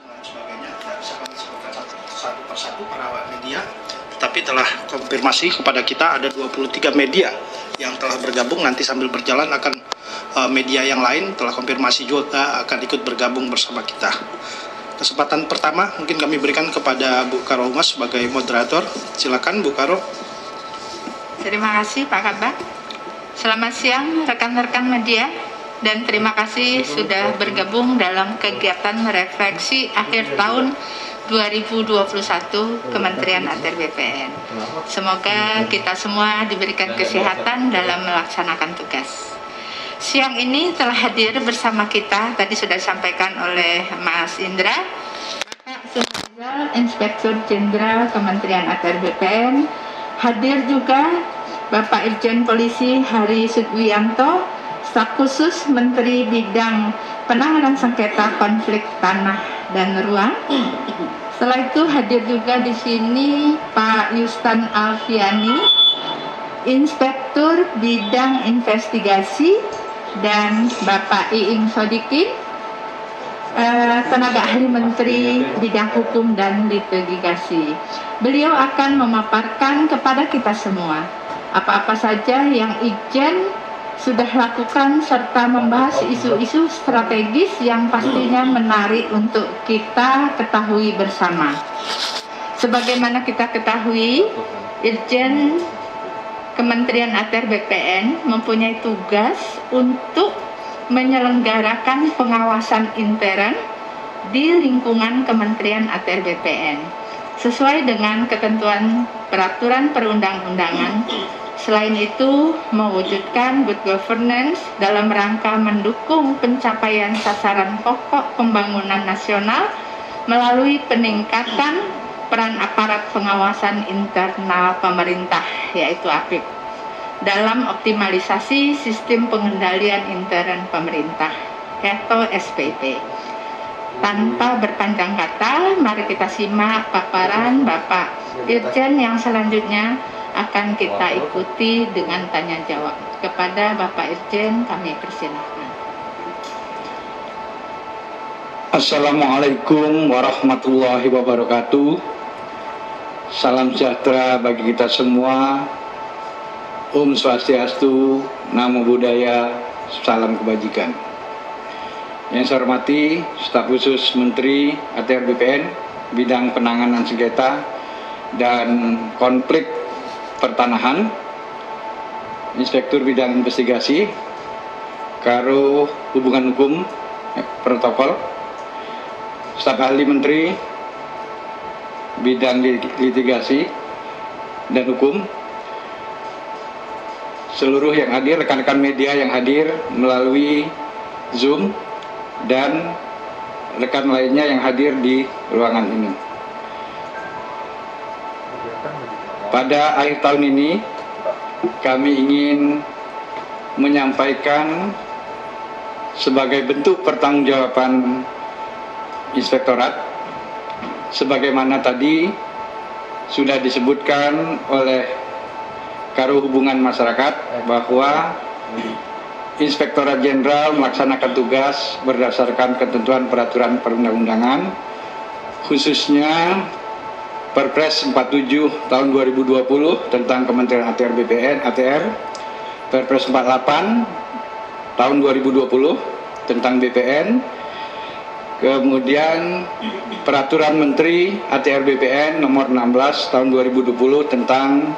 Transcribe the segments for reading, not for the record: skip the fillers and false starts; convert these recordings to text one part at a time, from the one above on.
dan sebagainya tidak bisa kami sebutkan satu persatu para awak media, tapi telah konfirmasi kepada kita ada 23 media yang telah bergabung. Nanti sambil berjalan akan media yang lain telah konfirmasi juga akan ikut bergabung bersama kita. Kesempatan pertama mungkin kami berikan kepada Bu Karo Humas sebagai moderator. Silakan Bu Karo. Terima kasih Pak Kabak. Selamat siang rekan-rekan media, dan terima kasih sudah bergabung dalam kegiatan refleksi akhir tahun 2021 Kementerian ATR BPN. Semoga kita semua diberikan kesehatan dalam melaksanakan tugas. Siang ini telah hadir bersama kita, tadi sudah disampaikan oleh Mas Indra, Bapak Suhazal, Inspektur Jenderal Kementerian ATR BPN, hadir juga Bapak Irjen Polisi Hari Sudwiyanto, Staf Khusus Menteri Bidang Penanganan Sengketa Konflik Tanah dan Ruang. Setelah itu hadir juga di sini Pak Yustan Alfiani, Inspektur Bidang Investigasi, dan Bapak Iing Sodikin, tenaga ahli Menteri Bidang Hukum dan Litigasi. Beliau akan memaparkan kepada kita semua apa-apa saja yang Ijen sudah lakukan serta membahas isu-isu strategis yang pastinya menarik untuk kita ketahui bersama. Sebagaimana kita ketahui, Irjen Kementerian ATR BPN mempunyai tugas untuk menyelenggarakan pengawasan intern di lingkungan Kementerian ATR BPN sesuai dengan ketentuan peraturan perundang-undangan. Selain itu, mewujudkan good governance dalam rangka mendukung pencapaian sasaran pokok pembangunan nasional melalui peningkatan peran aparat pengawasan internal pemerintah, yaitu APIP, dalam optimalisasi sistem pengendalian intern pemerintah atau SPP. Tanpa berpanjang kata, mari kita simak paparan Bapak Irjen yang selanjutnya akan kita ikuti dengan tanya jawab. Kepada Bapak Irjen kami persilahkan. Assalamualaikum warahmatullahi wabarakatuh. Salam sejahtera bagi kita semua. Om Swastiastu, Namo Buddhaya, salam kebajikan. Yang saya hormati Staf Khusus Menteri ATR BPN Bidang Penanganan Sengketa dan Konflik Pertanahan, Inspektur Bidang Investigasi, Karo Hubungan Hukum Protokol, Staf Ahli Menteri Bidang Litigasi dan Hukum, seluruh yang hadir, rekan-rekan media yang hadir melalui Zoom, dan rekan lainnya yang hadir di ruangan ini. Pada akhir tahun ini, kami ingin menyampaikan sebagai bentuk pertanggungjawaban Inspektorat, sebagaimana tadi sudah disebutkan oleh Karo Hubungan Masyarakat bahwa Inspektorat Jenderal melaksanakan tugas berdasarkan ketentuan peraturan perundang-undangan, khususnya Perpres 47 tahun 2020 tentang Kementerian ATR BPN, ATR, Perpres 48 tahun 2020 tentang BPN, kemudian Peraturan Menteri ATR BPN nomor 16 tahun 2020 tentang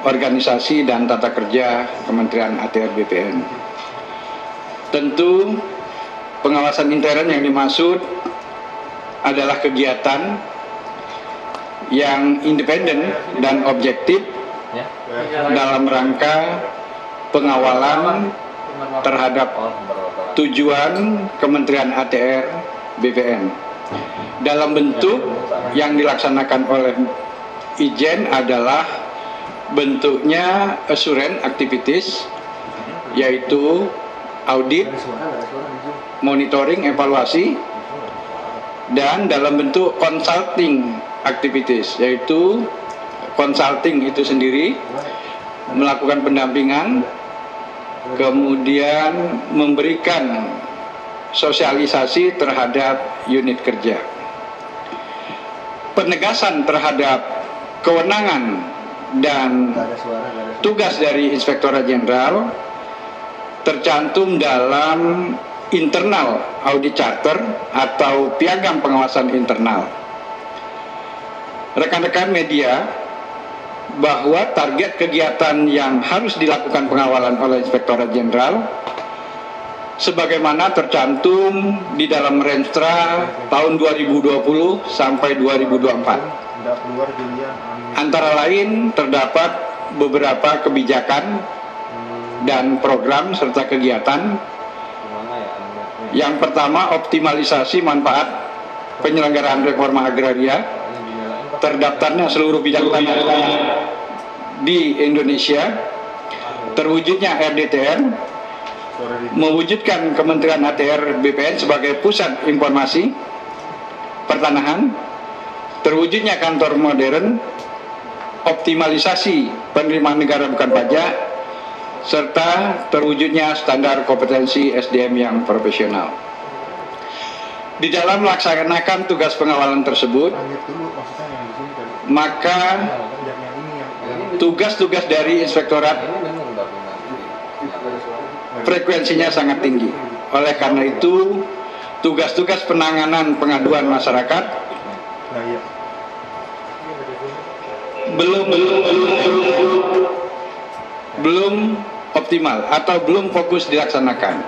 organisasi dan tata kerja Kementerian ATR BPN. Tentu pengawasan intern yang dimaksud adalah kegiatan yang independen dan objektif dalam rangka pengawalan terhadap tujuan Kementerian ATR BPN dalam bentuk yang dilaksanakan oleh Ijen adalah bentuknya assurance activities, yaitu audit, monitoring, evaluasi, dan dalam bentuk consulting activities, yaitu consulting itu sendiri melakukan pendampingan, kemudian memberikan sosialisasi terhadap unit kerja. penegasan terhadap kewenangan dan tugas dari Inspektorat Jenderal tercantum dalam internal audit charter atau piagam pengawasan internal. Rekan-rekan media, bahwa target kegiatan yang harus dilakukan pengawalan oleh Inspektorat Jenderal sebagaimana tercantum di dalam Renstra tahun 2020 sampai 2024. Antara lain terdapat beberapa kebijakan dan program serta kegiatan. Yang pertama, optimalisasi manfaat penyelenggaraan reforma agraria, terdaftarnya seluruh bidang tanah di Indonesia, terwujudnya RDTR, mewujudkan Kementerian ATR BPN sebagai pusat informasi pertanahan, terwujudnya kantor modern, optimalisasi penerimaan negara bukan pajak, serta terwujudnya standar kompetensi SDM yang profesional. Di dalam melaksanakan tugas pengawalan tersebut, maka tugas-tugas dari Inspektorat frekuensinya sangat tinggi. Oleh karena itu, tugas-tugas penanganan pengaduan masyarakat belum optimal atau belum fokus dilaksanakan.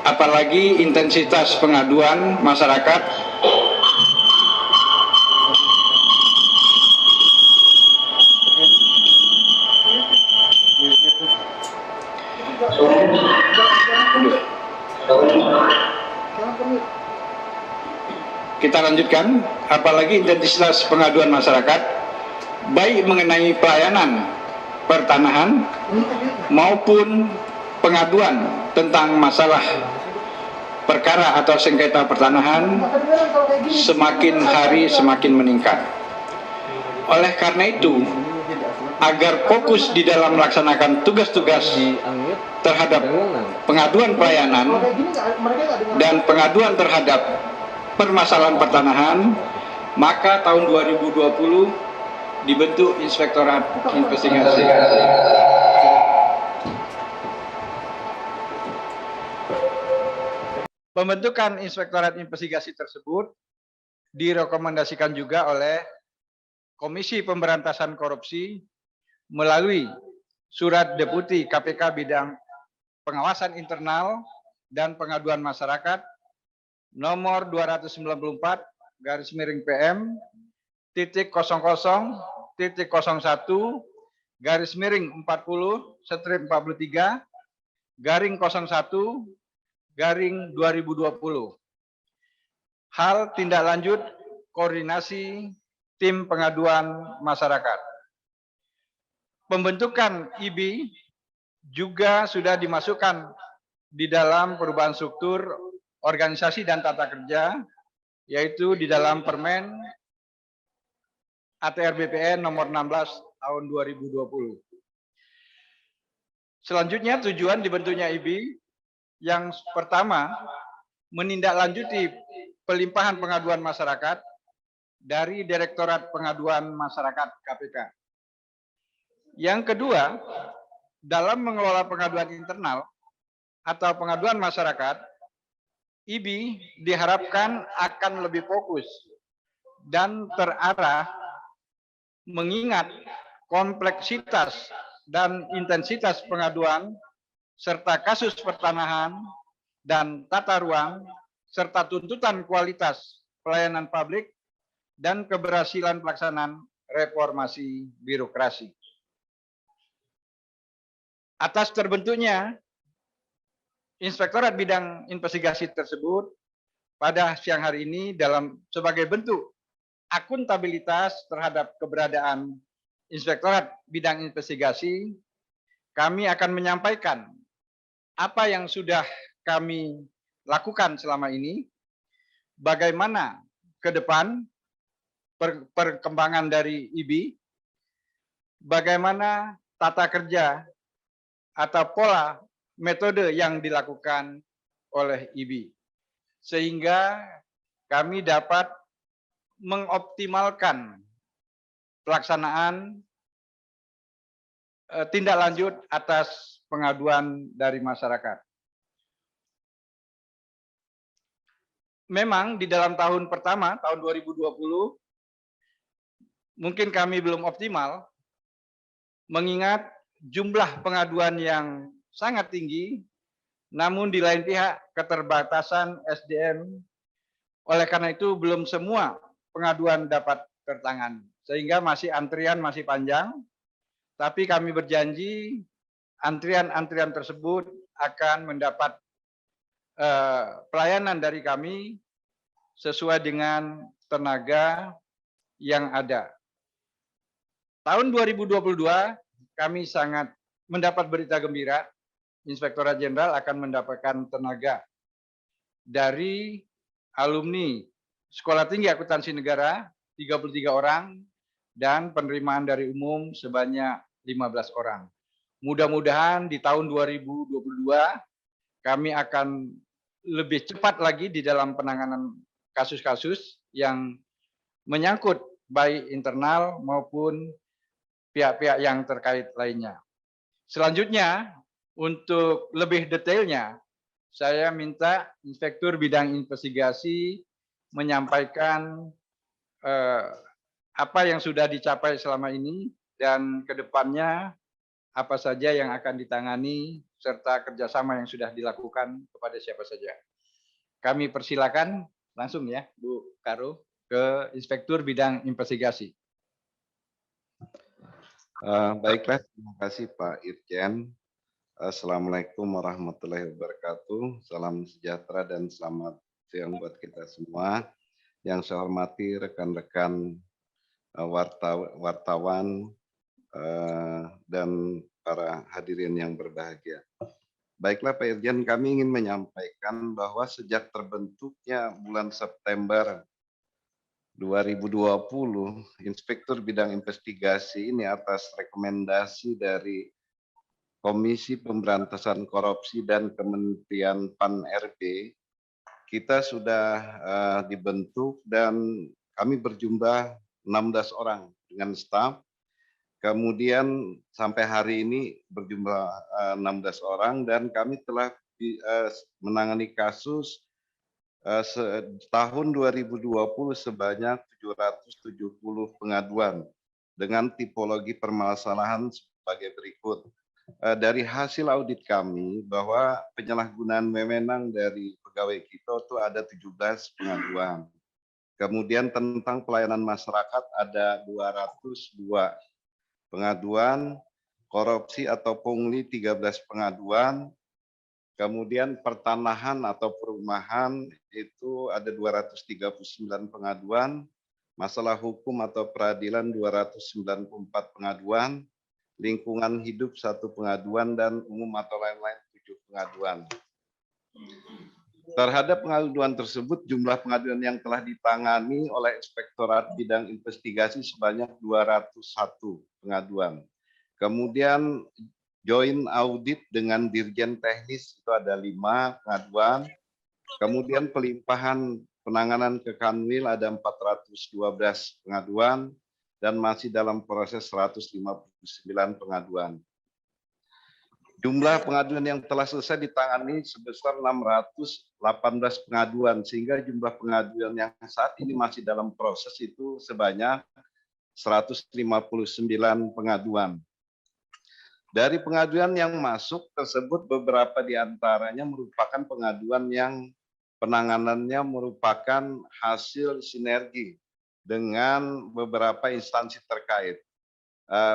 Apalagi intensitas pengaduan masyarakat kita lanjutkan, apalagi intensitas pengaduan masyarakat baik mengenai pelayanan pertanahan maupun pengaduan tentang masalah perkara atau sengketa pertanahan semakin hari semakin meningkat. Oleh karena itu, agar fokus di dalam melaksanakan tugas-tugas terhadap pengaduan pelayanan dan pengaduan terhadap permasalahan pertanahan, maka tahun 2020 dibentuk Inspektorat Investigasi. Pembentukan Inspektorat Investigasi tersebut direkomendasikan juga oleh Komisi Pemberantasan Korupsi melalui Surat Deputi KPK Bidang Pengawasan Internal dan Pengaduan Masyarakat nomor 294/PM titik 00-40-40-43/41/2020. Hal tindak lanjut koordinasi tim pengaduan masyarakat. Pembentukan IB juga sudah dimasukkan di dalam perubahan struktur organisasi dan tata kerja, yaitu di dalam Permen ATR BPN nomor 16 tahun 2020. Selanjutnya, tujuan dibentuknya IB yang pertama, menindaklanjuti pelimpahan pengaduan masyarakat dari Direktorat Pengaduan Masyarakat KPK. Yang kedua, dalam mengelola pengaduan internal atau pengaduan masyarakat, IB diharapkan akan lebih fokus dan terarah mengingat kompleksitas dan intensitas pengaduan serta kasus pertanahan dan tata ruang serta tuntutan kualitas pelayanan publik dan keberhasilan pelaksanaan reformasi birokrasi. Atas terbentuknya Inspektorat Bidang Investigasi tersebut pada siang hari ini sebagai bentuk akuntabilitas terhadap keberadaan Inspektorat Bidang Investigasi, kami akan menyampaikan apa yang sudah kami lakukan selama ini, bagaimana ke depan perkembangan dari IB, bagaimana tata kerja atau pola metode yang dilakukan oleh IB, sehingga kami dapat mengoptimalkan pelaksanaan tindak lanjut atas pengaduan dari masyarakat. Memang di dalam tahun pertama, tahun 2020, mungkin kami belum optimal, mengingat jumlah pengaduan yang sangat tinggi, namun di lain pihak keterbatasan SDM, oleh karena itu belum semua pengaduan dapat tertangani. Sehingga masih antrian masih panjang, tapi kami berjanji antrian-antrian tersebut akan mendapat pelayanan dari kami sesuai dengan tenaga yang ada. Tahun 2022 kami sangat mendapat berita gembira, Inspektorat Jenderal akan mendapatkan tenaga dari alumni Sekolah Tinggi Akuntansi Negara 33 orang dan penerimaan dari umum sebanyak 15 orang. Mudah-mudahan di tahun 2022 kami akan lebih cepat lagi di dalam penanganan kasus-kasus yang menyangkut baik internal maupun pihak-pihak yang terkait lainnya. Selanjutnya, untuk lebih detailnya, saya minta Inspektur Bidang Investigasi menyampaikan apa yang sudah dicapai selama ini dan ke depannya apa saja yang akan ditangani serta kerjasama yang sudah dilakukan kepada siapa saja. Kami persilakan langsung ya Bu Karo ke Inspektur Bidang Investigasi. Baiklah, terima kasih Pak Irjen. Assalamualaikum warahmatullahi wabarakatuh. Salam sejahtera dan selamat siang buat kita semua. Yang saya hormati rekan-rekan wartawan dan para hadirin yang berbahagia. Baiklah Pak Irjen, kami ingin menyampaikan bahwa sejak terbentuknya bulan September 2020, Inspektur Bidang Investigasi ini atas rekomendasi dari Komisi Pemberantasan Korupsi dan Kementerian PAN-RB, kita sudah dibentuk dan kami berjumlah 16 orang dengan staf. Kemudian sampai hari ini berjumlah 16 orang dan kami telah menangani kasus tahun 2020 sebanyak 770 pengaduan dengan tipologi permasalahan sebagai berikut. Dari hasil audit kami bahwa penyalahgunaan wewenang dari pegawai kita itu ada 17 pengaduan. Kemudian tentang pelayanan masyarakat ada 202 pengaduan, korupsi atau pungli 13 pengaduan, kemudian pertanahan atau perumahan itu ada 239 pengaduan, masalah hukum atau peradilan 294 pengaduan, lingkungan hidup 1 pengaduan, dan umum atau lain-lain 7 pengaduan. Terhadap pengaduan tersebut, jumlah pengaduan yang telah ditangani oleh Inspektorat Bidang Investigasi sebanyak 201 pengaduan. Kemudian joint audit dengan Dirjen Teknis itu ada 5 pengaduan. Kemudian pelimpahan penanganan ke Kanwil ada 412 pengaduan dan masih dalam proses 159 pengaduan. Jumlah pengaduan yang telah selesai ditangani sebesar 618 pengaduan, sehingga jumlah pengaduan yang saat ini masih dalam proses itu sebanyak 159 pengaduan. Dari pengaduan yang masuk tersebut, beberapa di antaranya merupakan pengaduan yang penanganannya merupakan hasil sinergi dengan beberapa instansi terkait.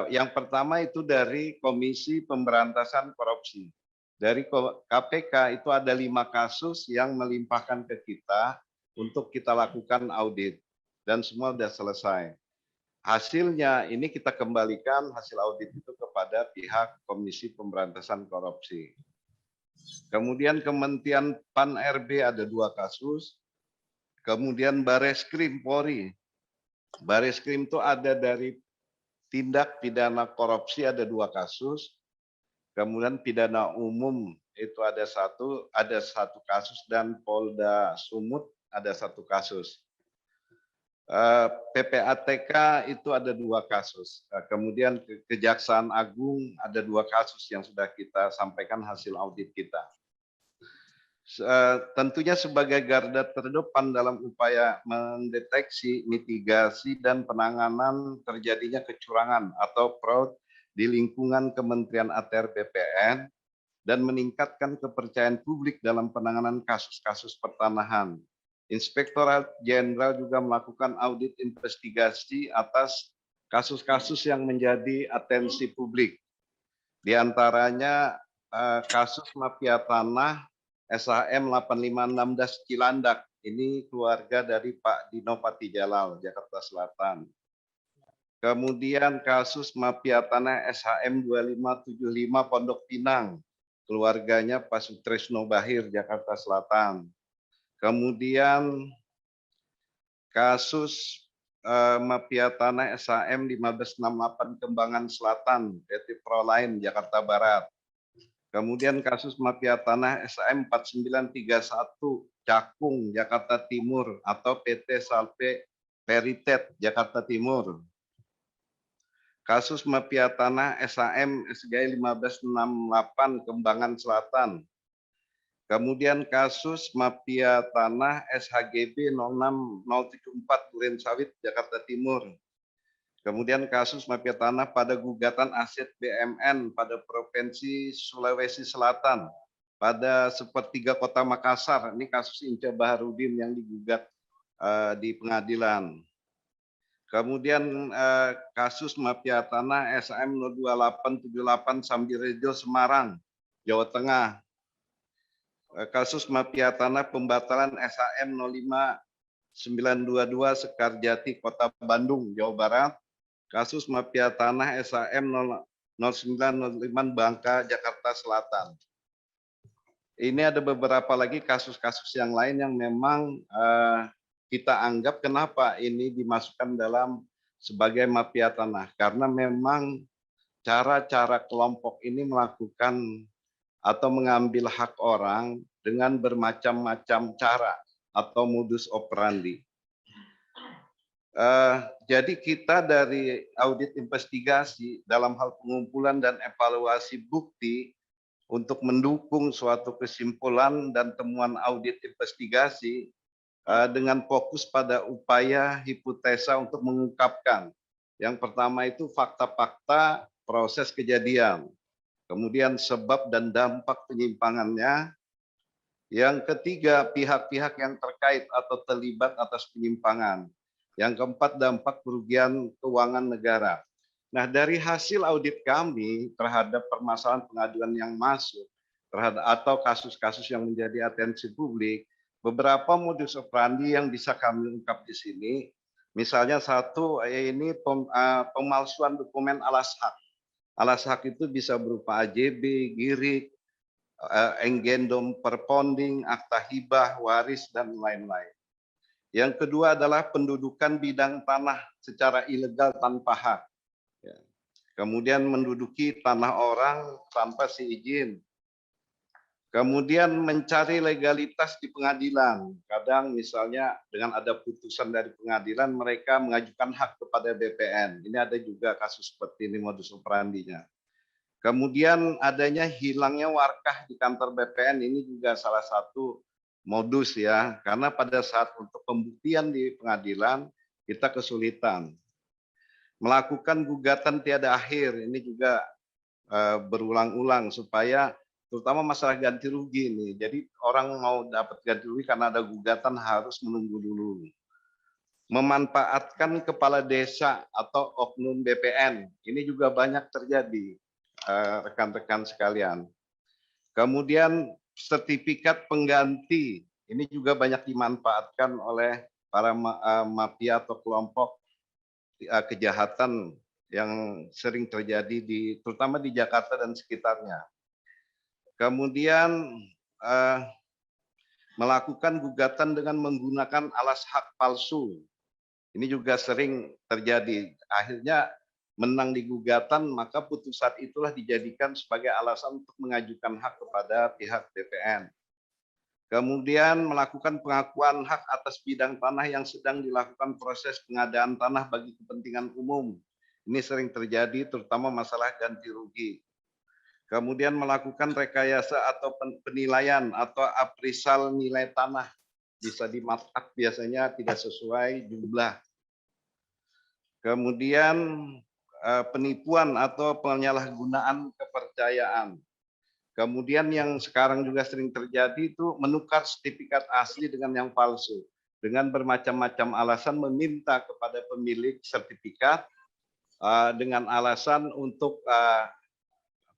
Yang pertama itu dari Komisi Pemberantasan Korupsi. Dari KPK itu ada 5 kasus yang melimpahkan ke kita untuk kita lakukan audit. Dan semua sudah selesai. Hasilnya ini kita kembalikan hasil audit itu kepada pihak Komisi Pemberantasan Korupsi. Kemudian Kementerian PAN-RB ada 2 kasus. Kemudian Bareskrim Polri. Bareskrim itu ada dari tindak pidana korupsi ada 2 kasus, kemudian pidana umum itu ada satu kasus, dan Polda Sumut ada 1 kasus. PPATK itu ada 2 kasus. Kemudian Kejaksaan Agung ada 2 kasus yang sudah kita sampaikan hasil audit kita. Tentunya sebagai garda terdepan dalam upaya mendeteksi, mitigasi, dan penanganan terjadinya kecurangan atau fraud di lingkungan Kementerian ATR BPN dan meningkatkan kepercayaan publik dalam penanganan kasus-kasus pertanahan. Inspektorat Jenderal juga melakukan audit investigasi atas kasus-kasus yang menjadi atensi publik. Di antaranya kasus mafia tanah SHM 8516 Cilandak. Ini keluarga dari Pak Dino Patijalal, Jakarta Selatan. Kemudian kasus mafia tanah SHM 2575 Pondok Pinang, keluarganya Pak Sutresno Bahir, Jakarta Selatan. Kemudian kasus mafia tanah SHM 1568 Kembangan Selatan, PT Proline, Jakarta Barat. Kemudian kasus mafia tanah SHM 4931 Cakung, Jakarta Timur atau PT Salpe Peritet, Jakarta Timur. Kasus mafia tanah SHM SGI 1568 Kembangan Selatan. Kemudian kasus mafia tanah SHGB 06074 Duren Sawit, Jakarta Timur. Kemudian kasus mafia tanah pada gugatan aset BMN pada Provinsi Sulawesi Selatan pada sepertiga Kota Makassar. Ini kasus Inca Baharudin yang digugat di pengadilan. Kemudian kasus mafia tanah SHM 02878 Sambirejo Semarang, Jawa Tengah. Kasus mafia tanah pembatalan SHM 05922 Sekarjati, Kota Bandung, Jawa Barat. Kasus mafia tanah SHM 0905 Bangka, Jakarta Selatan. Ini ada beberapa lagi kasus-kasus yang lain yang memang kita anggap kenapa ini dimasukkan dalam sebagai mafia tanah. Karena memang cara-cara kelompok ini melakukan atau mengambil hak orang dengan bermacam-macam cara atau modus operandi. Jadi kita dari audit investigasi dalam hal pengumpulan dan evaluasi bukti untuk mendukung suatu kesimpulan dan temuan audit investigasi dengan fokus pada upaya hipotesa untuk mengungkapkan. Yang pertama itu fakta-fakta proses kejadian, kemudian sebab dan dampak penyimpangannya. Yang ketiga, pihak-pihak yang terkait atau terlibat atas penyimpangan. Yang keempat, dampak kerugian keuangan negara. Nah, dari hasil audit kami terhadap permasalahan pengaduan yang masuk terhadap atau kasus-kasus yang menjadi atensi publik, beberapa modus operandi yang bisa kami ungkap di sini. Misalnya satu, ini pemalsuan dokumen alas hak. Alas hak itu bisa berupa AJB, girik, enggendom perponding, akta hibah, waris, dan lain-lain. Yang kedua adalah pendudukan bidang tanah secara ilegal tanpa hak. Kemudian menduduki tanah orang tanpa seizin. Kemudian mencari legalitas di pengadilan. Kadang misalnya dengan ada putusan dari pengadilan, mereka mengajukan hak kepada BPN. Ini ada juga kasus seperti ini modus operandinya. Kemudian adanya hilangnya warkah di kantor BPN, ini juga salah satu modus ya, karena pada saat untuk pembuktian di pengadilan kita kesulitan. Melakukan gugatan tiada akhir, ini juga berulang-ulang supaya terutama masalah ganti rugi ini. Jadi orang mau dapat ganti rugi karena ada gugatan harus menunggu dulu. Memanfaatkan kepala desa atau oknum BPN, ini juga banyak terjadi rekan-rekan sekalian. Kemudian sertifikat pengganti, ini juga banyak dimanfaatkan oleh para mafia atau kelompok kejahatan yang sering terjadi terutama di Jakarta dan sekitarnya. Kemudian melakukan gugatan dengan menggunakan alas hak palsu. Ini juga sering terjadi. Akhirnya menang di gugatan, maka putusan itulah dijadikan sebagai alasan untuk mengajukan hak kepada pihak BPN. Kemudian melakukan pengakuan hak atas bidang tanah yang sedang dilakukan proses pengadaan tanah bagi kepentingan umum. Ini sering terjadi terutama masalah ganti rugi. Kemudian melakukan rekayasa atau penilaian atau appraisal nilai tanah. Bisa di markup biasanya tidak sesuai jumlah. Kemudian penipuan atau penyalahgunaan kepercayaan. Kemudian yang sekarang juga sering terjadi itu menukar sertifikat asli dengan yang palsu. Dengan bermacam-macam alasan meminta kepada pemilik sertifikat dengan alasan untuk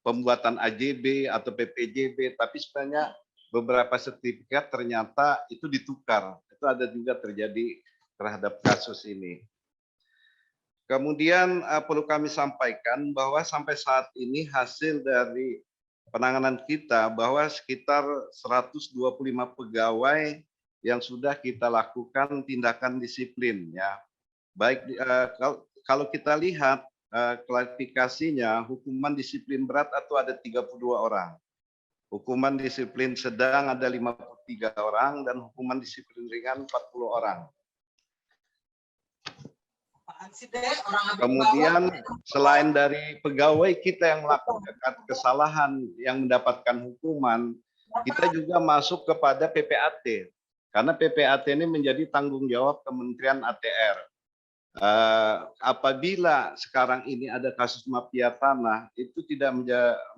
pembuatan AJB atau PPJB, tapi sebenarnya beberapa sertifikat ternyata itu ditukar. Itu ada juga terjadi terhadap kasus ini. Kemudian perlu kami sampaikan bahwa sampai saat ini hasil dari penanganan kita bahwa sekitar 125 pegawai yang sudah kita lakukan tindakan disiplin ya. Baik kalau kita lihat klarifikasinya, hukuman disiplin berat atau ada 32 orang. Hukuman disiplin sedang ada 53 orang dan hukuman disiplin ringan 40 orang. Kemudian selain dari pegawai kita yang melakukan kesalahan yang mendapatkan hukuman, kita juga masuk kepada PPAT. Karena PPAT ini menjadi tanggung jawab Kementerian ATR. Apabila sekarang ini ada kasus mafia tanah, itu tidak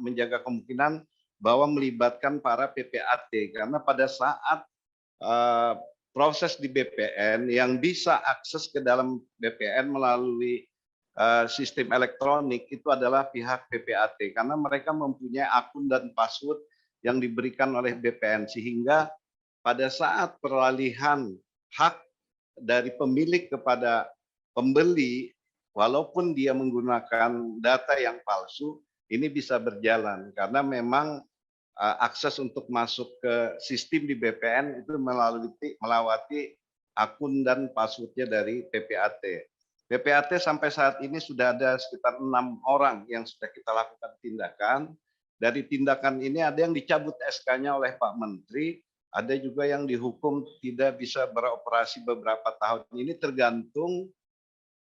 menjaga kemungkinan bahwa melibatkan para PPAT, karena pada saat proses di BPN yang bisa akses ke dalam BPN melalui sistem elektronik itu adalah pihak PPAT, karena mereka mempunyai akun dan password yang diberikan oleh BPN, sehingga pada saat peralihan hak dari pemilik kepada pembeli, walaupun dia menggunakan data yang palsu, ini bisa berjalan karena memang akses untuk masuk ke sistem di BPN itu melewati akun dan passwordnya dari PPAT. PPAT sampai saat ini sudah ada sekitar 6 orang yang sudah kita lakukan tindakan. Dari tindakan ini ada yang dicabut SK-nya oleh Pak Menteri, ada juga yang dihukum tidak bisa beroperasi beberapa tahun. Ini tergantung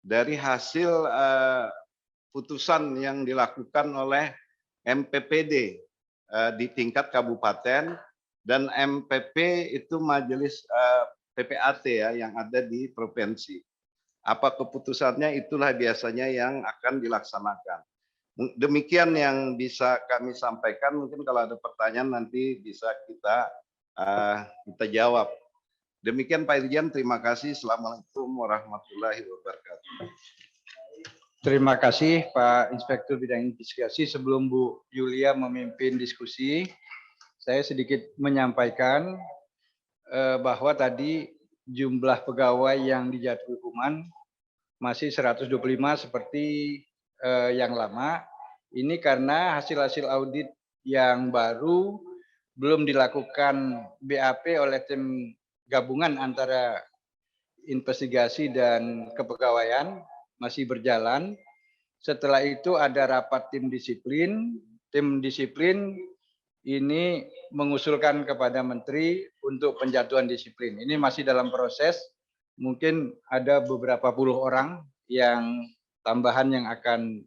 dari hasil putusan yang dilakukan oleh MPPD di tingkat kabupaten dan MPP itu majelis PPAT ya yang ada di provinsi. Apa keputusannya itulah biasanya yang akan dilaksanakan. Demikian yang bisa kami sampaikan. Mungkin kalau ada pertanyaan nanti bisa kita jawab. Demikian Pak Irjen, terima kasih. Assalamualaikum warahmatullahi wabarakatuh. Terima kasih Pak Inspektur Bidang Investigasi. Sebelum Bu Yulia memimpin diskusi, saya sedikit menyampaikan bahwa tadi jumlah pegawai yang dijatuhi hukuman masih 125 seperti yang lama. Ini karena hasil-hasil audit yang baru belum dilakukan BAP oleh tim gabungan antara investigasi dan kepegawaian masih berjalan. Setelah itu ada rapat tim disiplin. Tim disiplin ini mengusulkan kepada Menteri untuk penjatuhan disiplin. Ini masih dalam proses. Mungkin ada beberapa puluh orang yang tambahan yang akan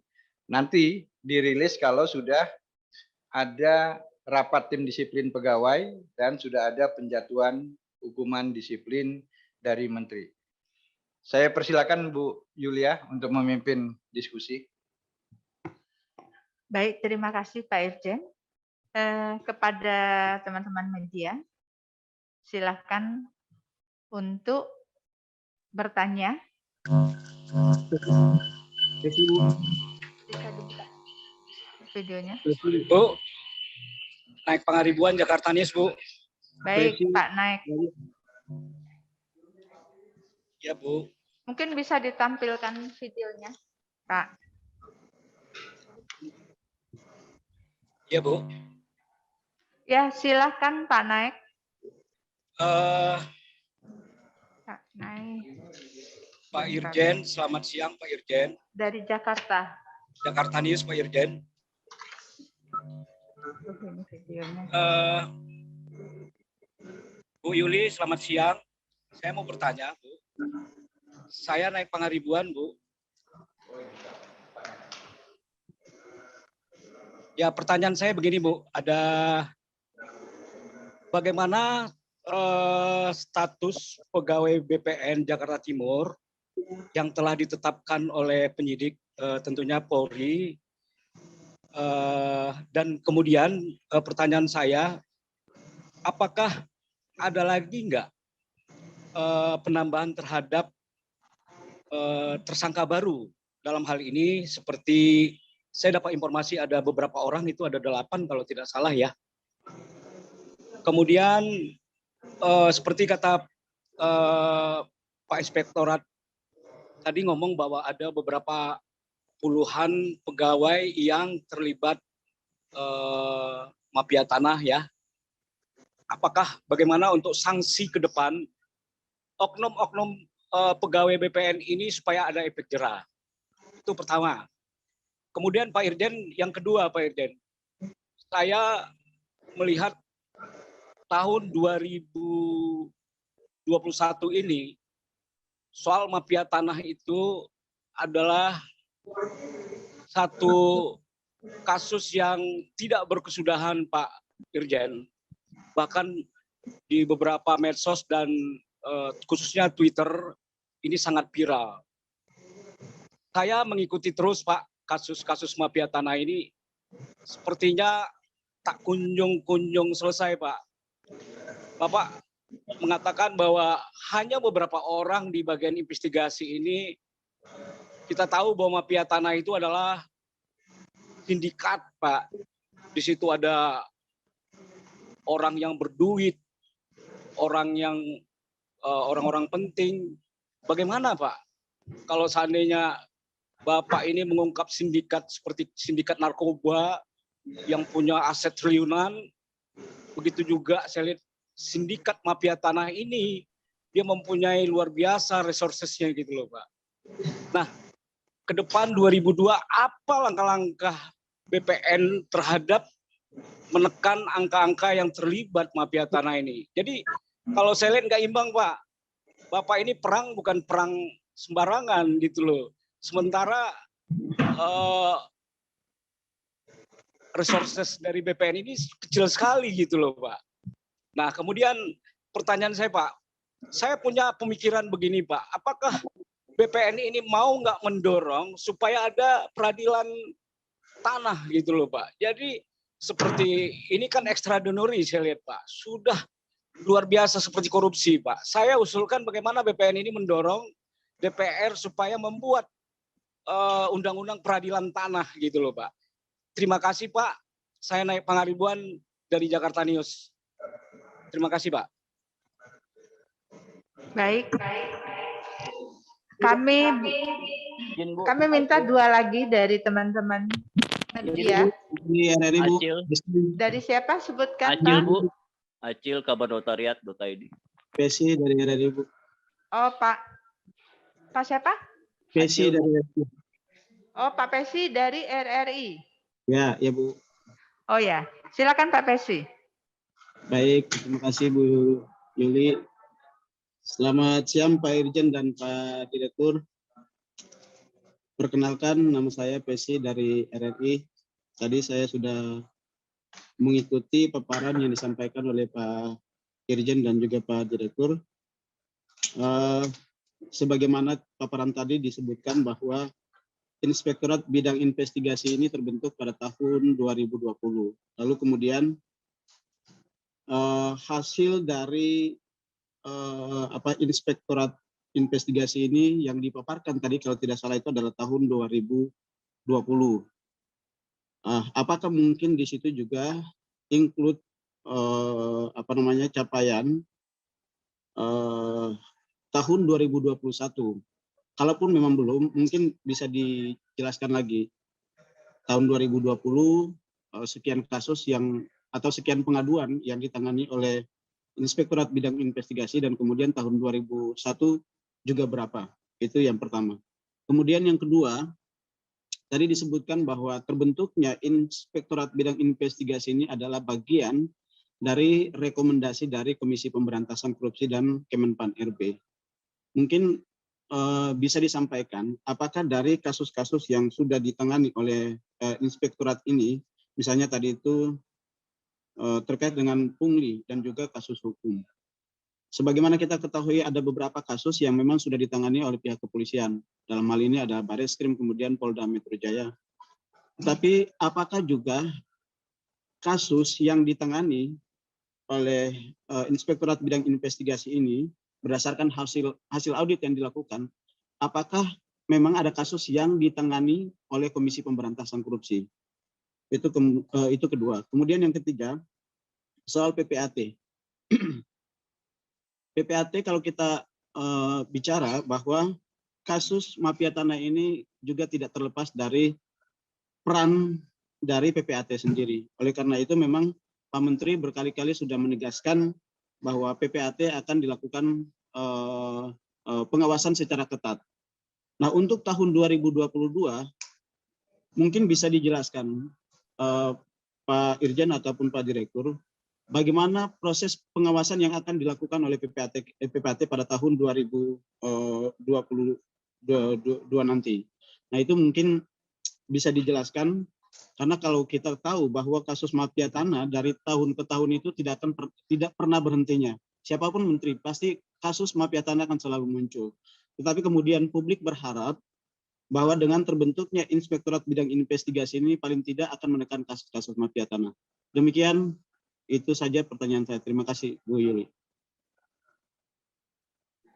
nanti dirilis kalau sudah ada rapat tim disiplin pegawai dan sudah ada penjatuhan hukuman disiplin dari Menteri. Saya persilakan Bu Yulia untuk memimpin diskusi. Baik, terima kasih Pak Irjen. Kepada teman-teman media, silakan untuk bertanya. Bisa dibuka videonya. Bu, naik Pangaribuan Jakarta News, Bu. Baik, Pak Naik. Ya, Bu. Mungkin bisa ditampilkan videonya, Pak. Ya, Bu. Ya, silakan Pak Naik. Pak Naik. Pak Irjen, selamat siang Pak Irjen. Dari Jakarta. Jakarta News, Pak Irjen. Ini videonya. Bu Yuli, selamat siang. Saya mau bertanya, Bu. Saya naik Pangaribuan, Bu. Ya, pertanyaan saya begini, Bu. Bagaimana status pegawai BPN Jakarta Timur yang telah ditetapkan oleh penyidik, tentunya Polri, dan kemudian pertanyaan saya, apakah ada lagi nggak penambahan terhadap tersangka baru dalam hal ini? Seperti saya dapat informasi ada beberapa orang, itu ada 8 kalau tidak salah ya. Kemudian seperti kata Pak Inspektorat tadi ngomong bahwa ada beberapa puluhan pegawai yang terlibat mafia tanah ya. Apakah bagaimana untuk sanksi ke depan oknum-oknum pegawai BPN ini supaya ada efek jerah? Itu pertama. Kemudian Pak Irjen, yang kedua Pak Irjen, saya melihat tahun 2021 ini soal mafia tanah itu adalah satu kasus yang tidak berkesudahan, Pak Irjen. Bahkan di beberapa medsos dan khususnya Twitter ini sangat viral. Saya mengikuti terus, Pak, kasus-kasus mafia tanah ini sepertinya tak kunjung-kunjung selesai, Pak. Bapak mengatakan bahwa hanya beberapa orang di bagian investigasi ini, kita tahu bahwa mafia tanah itu adalah sindikat, Pak. Di situ ada orang yang berduit, orang-orang penting. Bagaimana, Pak, kalau seandainya Bapak ini mengungkap sindikat seperti sindikat narkoba yang punya aset triliunan, begitu juga saya lihat sindikat mafia tanah ini, dia mempunyai luar biasa resourcesnya gitu loh, Pak. Nah, ke depan 2002 apa langkah-langkah BPN terhadap menekan angka-angka yang terlibat mafia tanah ini? Jadi kalau saya lihat nggak imbang, Pak. Bapak ini perang bukan perang sembarangan gitu loh. Sementara resources dari BPN ini kecil sekali gitu loh, Pak. Nah, kemudian pertanyaan saya, Pak, saya punya pemikiran begini, Pak. Apakah BPN ini mau nggak mendorong supaya ada peradilan tanah gitu loh, Pak. Jadi seperti ini kan extraordinary saya lihat, Pak. Sudah luar biasa seperti korupsi, Pak. Saya usulkan bagaimana BPN ini mendorong DPR supaya membuat undang-undang peradilan tanah gitu loh, Pak. Terima kasih, Pak. Saya naik Pangaribuan dari Jakarta News. Terima kasih, Pak. Baik. Kami minta 2 lagi dari teman-teman media. Dari siapa? Sebutkan, Acil, Pak. Bu. Acil kabarnotariat.id. Pesi dari RRI, Bu. Oh, Pak siapa? Pesi dari RRI. Oh, Pak Pesi dari RRI. Ya, ya, Bu. Oh ya, silakan Pak Pesi. Baik, terima kasih Bu Yuli. Selamat siang Pak Irjen dan Pak Direktur. Perkenalkan, nama saya Pesi dari RRI. Tadi saya sudah mengikuti paparan yang disampaikan oleh Pak Irjen dan juga Pak Direktur. Sebagaimana paparan tadi disebutkan bahwa Inspektorat Bidang Investigasi ini terbentuk pada tahun 2020. Lalu kemudian hasil dari Inspektorat Investigasi ini yang dipaparkan tadi kalau tidak salah itu adalah tahun 2020. Apakah mungkin di situ juga include capaian tahun 2021? Kalaupun memang belum, mungkin bisa dijelaskan lagi. Tahun 2020 sekian kasus atau sekian pengaduan yang ditangani oleh Inspektorat Bidang Investigasi, dan kemudian tahun 2001 juga berapa. Itu yang pertama. Kemudian yang kedua, tadi disebutkan bahwa terbentuknya Inspektorat Bidang Investigasi ini adalah bagian dari rekomendasi dari Komisi Pemberantasan Korupsi dan Kemenpan RB. Mungkin bisa disampaikan apakah dari kasus-kasus yang sudah ditangani oleh inspektorat ini, misalnya tadi itu terkait dengan pungli dan juga kasus hukum. Sebagaimana kita ketahui ada beberapa kasus yang memang sudah ditangani oleh pihak kepolisian. Dalam hal ini ada Bareskrim, kemudian Polda Metro Jaya. Tetapi apakah juga kasus yang ditangani oleh Inspektorat Bidang Investigasi ini berdasarkan hasil audit yang dilakukan, apakah memang ada kasus yang ditangani oleh Komisi Pemberantasan Korupsi? Itu kedua. Kemudian yang ketiga, soal PPAT. PPAT kalau kita bicara bahwa kasus mafia tanah ini juga tidak terlepas dari peran dari PPAT sendiri. Oleh karena itu memang Pak Menteri berkali-kali sudah menegaskan bahwa PPAT akan dilakukan pengawasan secara ketat. Nah, untuk tahun 2022 mungkin bisa dijelaskan Pak Irjen ataupun Pak Direktur, bagaimana proses pengawasan yang akan dilakukan oleh PPAT pada tahun 2022 nanti. Nah, itu mungkin bisa dijelaskan, karena kalau kita tahu bahwa kasus mafia tanah dari tahun ke tahun itu tidak pernah berhentinya. Siapapun menteri, pasti kasus mafia tanah akan selalu muncul. Tetapi kemudian publik berharap bahwa dengan terbentuknya Inspektorat Bidang Investigasi ini paling tidak akan menekan kasus-kasus mafia tanah. Demikian, itu saja pertanyaan saya. Terima kasih, Bu Yuli.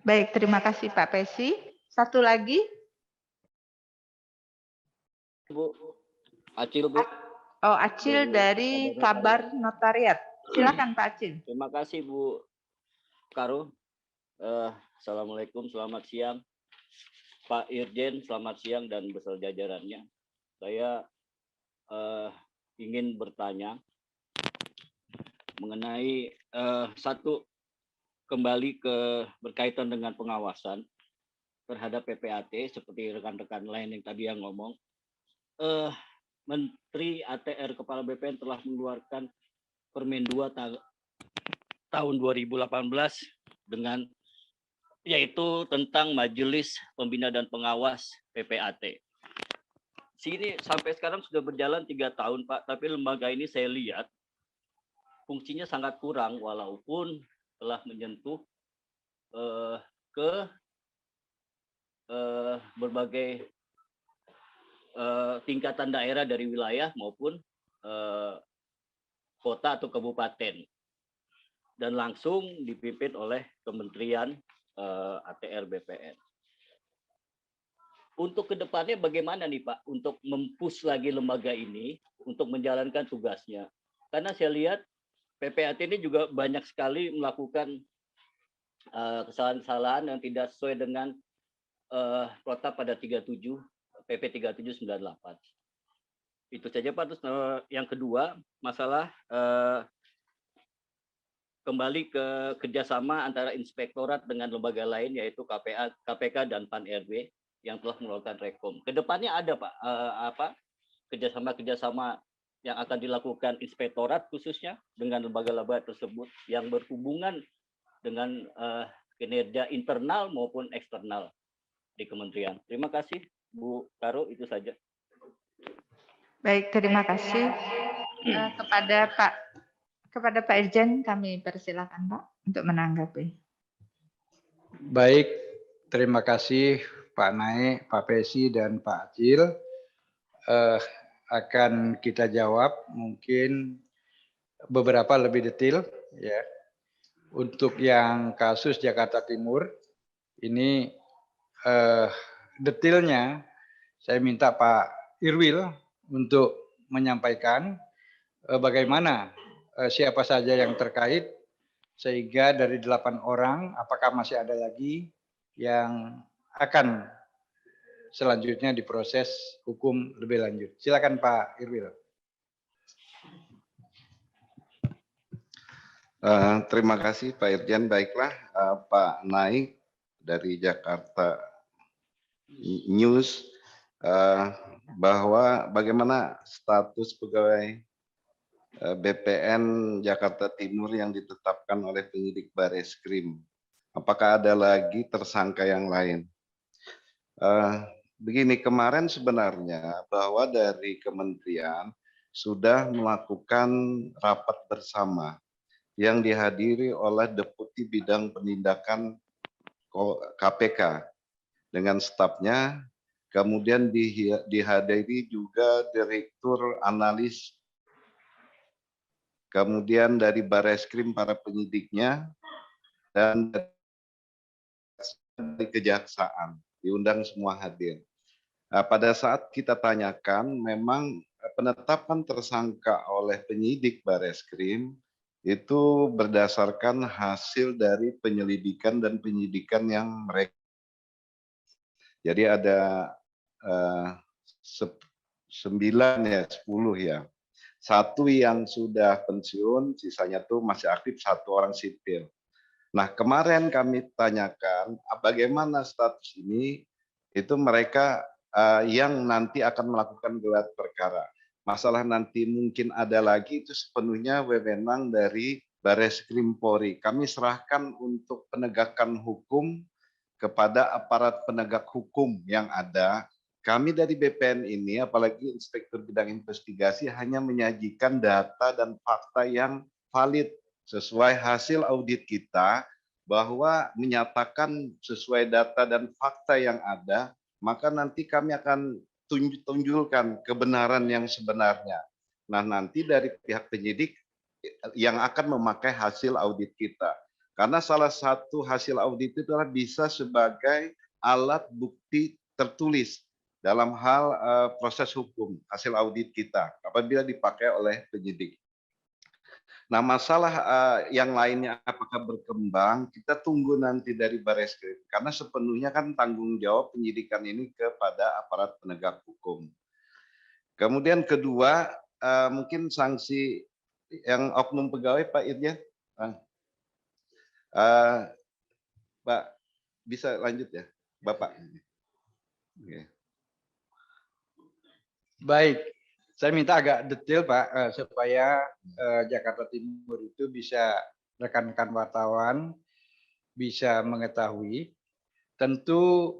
Baik, terima kasih Pak Pesi. Satu lagi. Bu, Acil, Bu. Oh, Acil dari Kabar Notariat. Silakan Pak Acil. Terima kasih Bu Karo. Assalamualaikum, selamat siang. Pak Irjen, selamat siang dan beserta jajarannya. Saya ingin bertanya mengenai satu, kembali ke berkaitan dengan pengawasan terhadap PPAT seperti rekan-rekan lain yang tadi yang ngomong. Menteri ATR Kepala BPN telah mengeluarkan Permen 2 tahun 2018 dengan yaitu tentang Majelis Pembina dan Pengawas PPAT. Sini sampai sekarang sudah berjalan 3 tahun Pak, tapi lembaga ini saya lihat fungsinya sangat kurang walaupun telah menyentuh ke berbagai tingkatan daerah dari wilayah maupun kota atau kabupaten dan langsung dipimpin oleh Kementerian ATR BPN. Untuk kedepannya bagaimana nih Pak untuk mempush lagi lembaga ini untuk menjalankan tugasnya? Karena saya lihat PPAT ini juga banyak sekali melakukan kesalahan-kesalahan yang tidak sesuai dengan protap pada 37 PP 3798. Itu saja Pak. Terus yang kedua masalah kembali ke kerjasama antara inspektorat dengan lembaga lain yaitu KPK dan Pan RB yang telah melakukan rekom. Kedepannya ada Pak kerjasama yang akan dilakukan inspektorat khususnya dengan lembaga-lembaga tersebut yang berhubungan dengan kinerja internal maupun eksternal di kementerian. Terima kasih Bu Karo, itu saja. Baik, terima kasih kepada Pak Irjen, kami persilakan Pak untuk menanggapi. Baik, terima kasih Pak Naik, Pak Pesi, dan Pak Acil. Akan kita jawab mungkin beberapa lebih detail ya. Untuk yang kasus Jakarta Timur ini detailnya saya minta Pak Irwil untuk menyampaikan bagaimana siapa saja yang terkait sehingga dari 8 orang apakah masih ada lagi yang akan selanjutnya diproses hukum lebih lanjut. Silakan Pak Irwil. Terima kasih Pak Irjen. Baiklah Pak Naik dari Jakarta News bahwa bagaimana status pegawai BPN Jakarta Timur yang ditetapkan oleh penyidik Bareskrim. Apakah ada lagi tersangka yang lain? Begini, kemarin sebenarnya bahwa dari kementerian sudah melakukan rapat bersama yang dihadiri oleh Deputi Bidang Penindakan KPK dengan stafnya, kemudian dihadiri juga Direktur Analis, kemudian dari Bareskrim para penyidiknya, dan dari Kejaksaan, diundang semua hadir. Pada saat kita tanyakan, memang penetapan tersangka oleh penyidik Bareskrim itu berdasarkan hasil dari penyelidikan dan penyidikan yang mereka. Jadi ada 9 ya, 10 ya. 1 yang sudah pensiun, sisanya tuh masih aktif, 1 orang sipil. Nah, kemarin kami tanyakan bagaimana status ini, itu mereka yang nanti akan melakukan gelar perkara. Masalah nanti mungkin ada lagi, itu sepenuhnya wewenang dari Bareskrim Polri. Kami serahkan untuk penegakan hukum kepada aparat penegak hukum yang ada. Kami dari BPN ini, apalagi Inspektur Bidang Investigasi, hanya menyajikan data dan fakta yang valid sesuai hasil audit kita, bahwa menyatakan sesuai data dan fakta yang ada, maka nanti kami akan tunjukkan kebenaran yang sebenarnya. Nah, nanti dari pihak penyidik yang akan memakai hasil audit kita. Karena salah satu hasil audit itu adalah bisa sebagai alat bukti tertulis dalam hal proses hukum, hasil audit kita apabila dipakai oleh penyidik. Nah, masalah yang lainnya apakah berkembang, kita tunggu nanti dari Bareskrim. Karena sepenuhnya kan tanggung jawab penyidikan ini kepada aparat penegak hukum. Kemudian kedua, mungkin sanksi yang oknum pegawai, Pak Irjen. Pak, bisa lanjut ya, Bapak. Oke. Baik, saya minta agak detail Pak, supaya Jakarta Timur itu bisa rekan-rekan wartawan bisa mengetahui. Tentu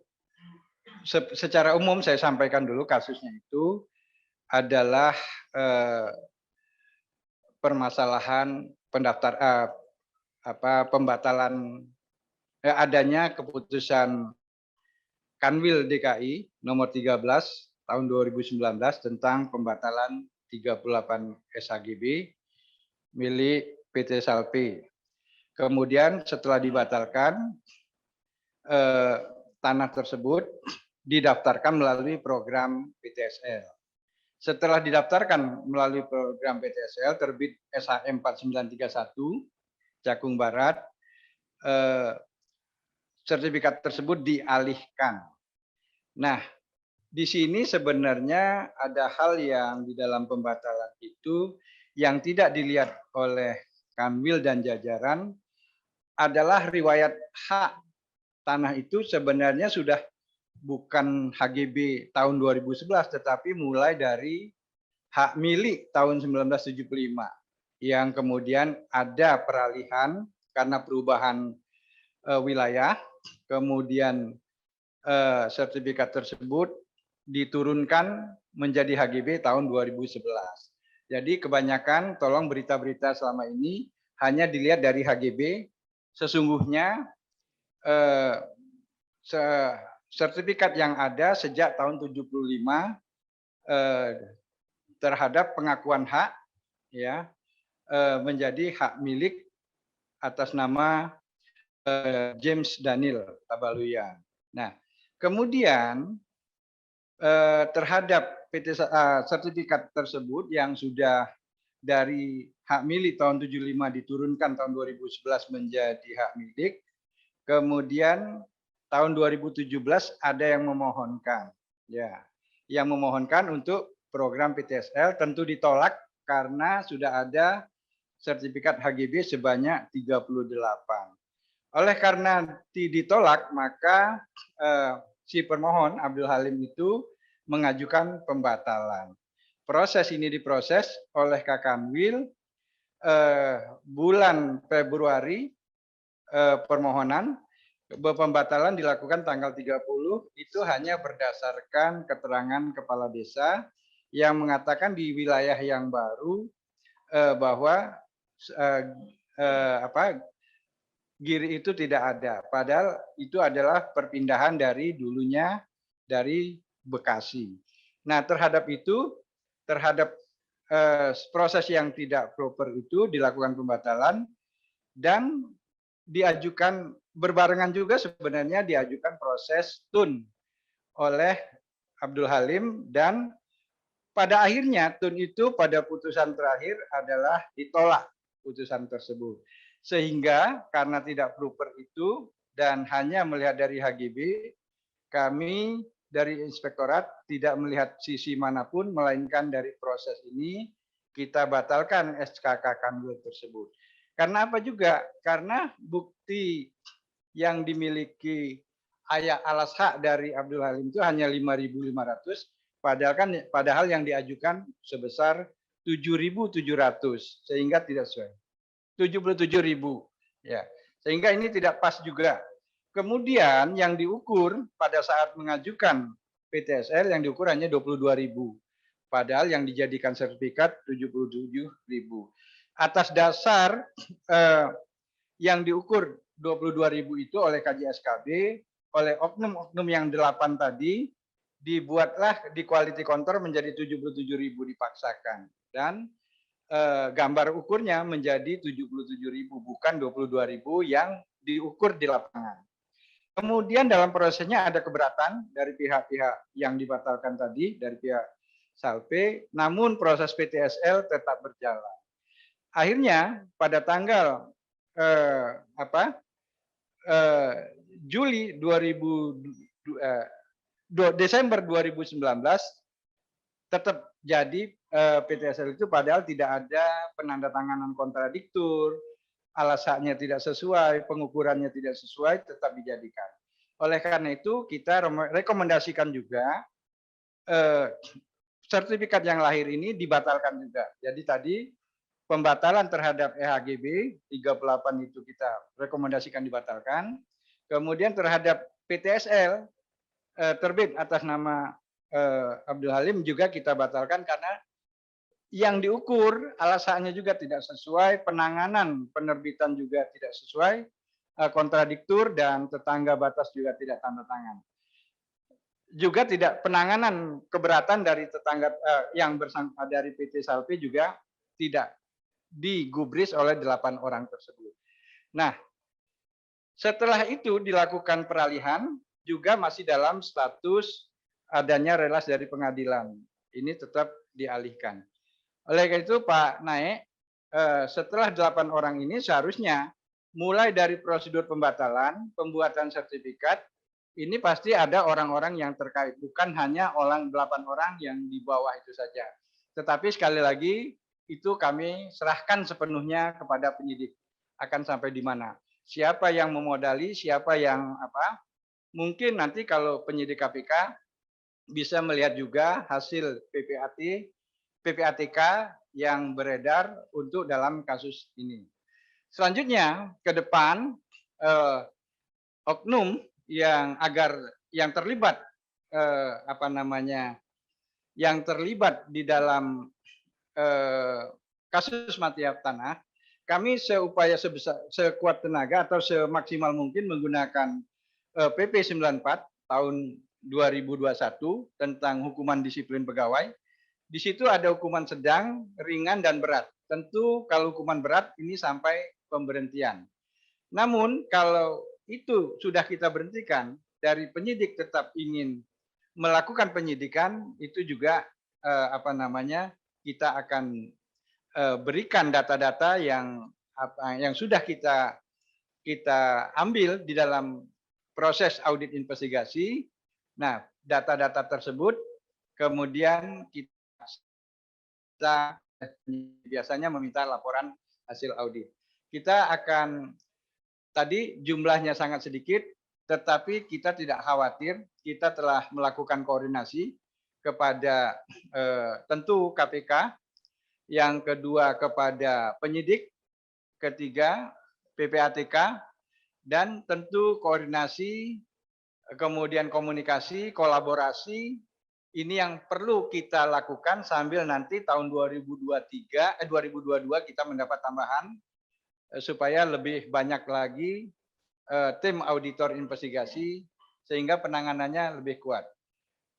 secara umum saya sampaikan dulu kasusnya itu adalah permasalahan pembatalan adanya keputusan Kanwil DKI nomor 13 tahun 2019 tentang pembatalan 38 SHGB milik PT Salpe. Kemudian setelah dibatalkan, tanah tersebut didaftarkan melalui program PTSL. Setelah didaftarkan melalui program PTSL, terbit SHM 4931 Cakung Barat, sertifikat tersebut dialihkan. Nah, di sini sebenarnya ada hal yang di dalam pembatalan itu yang tidak dilihat oleh Kanwil dan jajaran adalah riwayat hak tanah itu sebenarnya sudah bukan HGB tahun 2011 tetapi mulai dari hak milik tahun 1975 yang kemudian ada peralihan karena perubahan wilayah, kemudian sertifikat tersebut diturunkan menjadi HGB tahun 2011. Jadi kebanyakan tolong berita-berita selama ini hanya dilihat dari HGB, sesungguhnya sertifikat yang ada sejak tahun 75 terhadap pengakuan hak ya menjadi hak milik atas nama James Daniel Tabaluyan. Nah, kemudian terhadap sertifikat tersebut yang sudah dari hak milik tahun 75 diturunkan tahun 2011 menjadi hak milik, kemudian tahun 2017 ada yang memohonkan, ya, yang memohonkan untuk program PTSL tentu ditolak karena sudah ada sertifikat HGB sebanyak 38. Oleh karena ditolak, maka si permohon Abdul Halim itu mengajukan pembatalan. proses ini diproses oleh Kakanwil bulan Februari, permohonan pembatalan dilakukan tanggal 30 itu hanya berdasarkan keterangan kepala desa yang mengatakan di wilayah yang baru bahwa GIRI itu tidak ada. Padahal itu adalah perpindahan dari dulunya dari Bekasi. Nah, terhadap itu, terhadap proses yang tidak proper itu dilakukan pembatalan dan diajukan berbarengan juga sebenarnya diajukan proses TUN oleh Abdul Halim dan pada akhirnya TUN itu pada putusan terakhir adalah ditolak putusan tersebut. Sehingga karena tidak proper itu dan hanya melihat dari HGB, kami dari inspektorat tidak melihat sisi manapun melainkan dari proses ini kita batalkan SK Kakanwil tersebut. Karena apa juga? Karena bukti yang dimiliki alas hak dari Abdul Halim itu hanya 5.500, padahal yang diajukan sebesar 7.700 sehingga tidak sesuai. 77.000 ya. Sehingga ini tidak pas juga. Kemudian yang diukur pada saat mengajukan PTSL yang diukur hanya 22.000. Padahal yang dijadikan sertifikat 77.000. Atas dasar yang diukur 22.000 itu oleh KJSKB, oleh oknum-oknum yang 8 tadi, dibuatlah di quality control menjadi 77.000 dipaksakan. Dan gambar ukurnya menjadi 77.000, bukan 22.000 yang diukur di lapangan. Kemudian dalam prosesnya ada keberatan dari pihak-pihak yang dibatalkan tadi, dari pihak Salpe, namun proses PTSL tetap berjalan. Akhirnya pada tanggal Desember 2019 tetap jadi PTSL itu padahal tidak ada penandatanganan kontradiktur, alasannya tidak sesuai, pengukurannya tidak sesuai, tetap dijadikan. Oleh karena itu kita rekomendasikan juga sertifikat yang lahir ini dibatalkan juga. Jadi tadi pembatalan terhadap EHGB 38 itu kita rekomendasikan dibatalkan. Kemudian terhadap PTSL terbit atas nama Abdul Halim juga kita batalkan karena yang diukur alasannya juga tidak sesuai, penanganan penerbitan juga tidak sesuai, kontradiktur dan tetangga batas juga tidak tanda tangan. Juga tidak penanganan keberatan dari tetangga yang bersangkutan dari PT Salpe juga tidak digubris oleh 8 orang tersebut. Nah, setelah itu dilakukan peralihan juga masih dalam status adanya relas dari pengadilan. Ini tetap dialihkan. Oleh karena itu Pak Naik, setelah 8 orang ini seharusnya mulai dari prosedur pembatalan, pembuatan sertifikat, ini pasti ada orang-orang yang terkait, bukan hanya 8 orang yang di bawah itu saja. Tetapi sekali lagi itu kami serahkan sepenuhnya kepada penyidik. Akan sampai di mana? Siapa yang memodali, siapa yang apa? Mungkin nanti kalau penyidik KPK bisa melihat juga hasil PPATK yang beredar untuk dalam kasus ini. Selanjutnya ke depan oknum yang terlibat yang terlibat di dalam kasus mafia tanah, kami sekuat tenaga atau semaksimal mungkin menggunakan PP 94 tahun 2021 tentang hukuman disiplin pegawai. Di situ ada hukuman sedang, ringan, dan berat. Tentu kalau hukuman berat ini sampai pemberhentian. Namun kalau itu sudah kita berhentikan, dari penyidik tetap ingin melakukan penyidikan, itu juga kita akan berikan data-data yang sudah kita ambil di dalam proses audit investigasi. Nah, data-data tersebut kemudian kita biasanya meminta laporan hasil audit. Kita akan tadi jumlahnya sangat sedikit, tetapi kita tidak khawatir. Kita telah melakukan koordinasi. kepada tentu KPK, yang kedua kepada penyidik, ketiga PPATK, dan tentu koordinasi, kemudian komunikasi, kolaborasi, ini yang perlu kita lakukan sambil nanti tahun 2022 kita mendapat tambahan supaya lebih banyak lagi tim auditor investigasi sehingga penanganannya lebih kuat.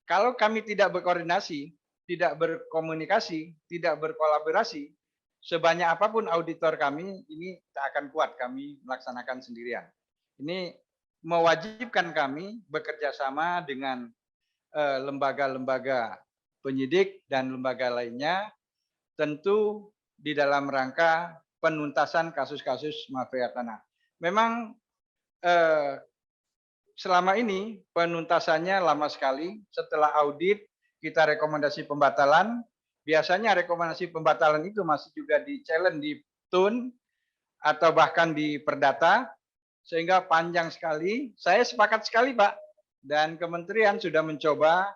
Kalau kami tidak berkoordinasi, tidak berkomunikasi, tidak berkolaborasi, sebanyak apapun auditor kami, ini tak akan kuat kami melaksanakan sendirian. Ini mewajibkan kami bekerja sama dengan lembaga-lembaga penyidik dan lembaga lainnya, tentu di dalam rangka penuntasan kasus-kasus mafia tanah. Memang selama ini penuntasannya lama sekali. Setelah audit, kita rekomendasi pembatalan. Biasanya rekomendasi pembatalan itu masih juga di-challenge di TUN atau bahkan di Perdata, sehingga panjang sekali. Saya sepakat sekali, Pak, dan kementerian sudah mencoba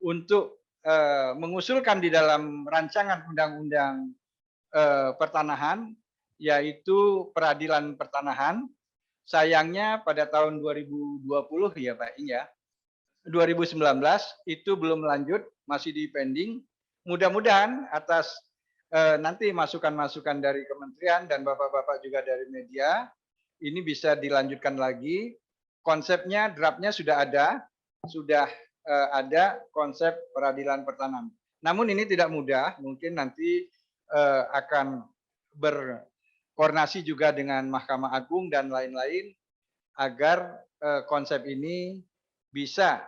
untuk mengusulkan di dalam rancangan undang-undang pertanahan, yaitu peradilan pertanahan. Sayangnya pada tahun 2020 ya Pak, ya 2019 itu belum lanjut, masih di pending. Mudah-mudahan atas nanti masukan-masukan dari kementerian dan bapak-bapak juga dari media, ini bisa dilanjutkan lagi. Konsepnya, draftnya sudah ada konsep peradilan pertanahan. Namun ini tidak mudah, mungkin nanti akan berkoordinasi juga dengan Mahkamah Agung dan lain-lain agar konsep ini bisa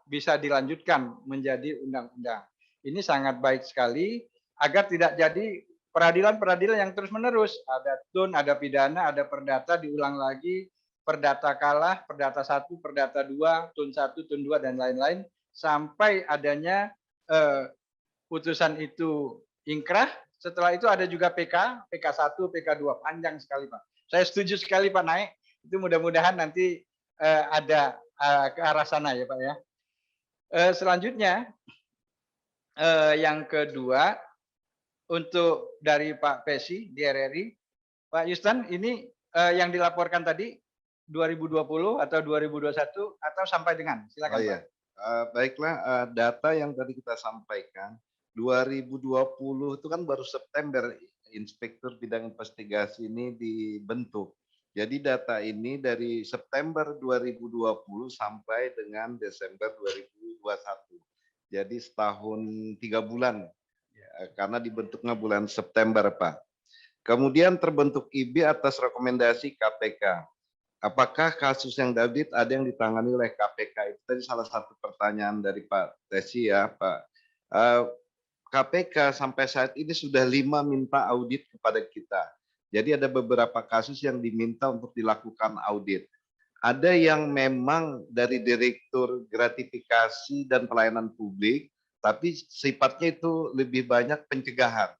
bisa dilanjutkan menjadi undang-undang. Ini sangat baik sekali agar tidak jadi peradilan-peradilan yang terus-menerus. Ada TUN, ada pidana, ada perdata, diulang lagi, perdata kalah, perdata 1, perdata 2, TUN 1, TUN 2, dan lain-lain, sampai adanya putusan itu ingkrah. Setelah itu ada juga PK, PK1, PK2, panjang sekali Pak. Saya setuju sekali Pak Naik, itu mudah-mudahan nanti ada ke arah sana ya Pak ya. Selanjutnya, yang kedua, untuk dari Pak Pesi di RRI, Pak Yustan, ini yang dilaporkan tadi 2020 atau 2021 atau sampai dengan? Silakan Pak. Baiklah, data yang tadi kita sampaikan, 2020 itu kan baru September Inspektur Bidang Investigasi ini dibentuk. Jadi data ini dari September 2020 sampai dengan Desember 2021. Jadi setahun 3 bulan, karena dibentuknya bulan September, Pak. Kemudian terbentuk IB atas rekomendasi KPK. Apakah kasus yang David ada yang ditangani oleh KPK? Itu tadi salah satu pertanyaan dari Pak Tesi ya, Pak. KPK sampai saat ini sudah 5 minta audit kepada kita. Jadi ada beberapa kasus yang diminta untuk dilakukan audit. Ada yang memang dari Direktur Gratifikasi dan Pelayanan Publik, tapi sifatnya itu lebih banyak pencegahan.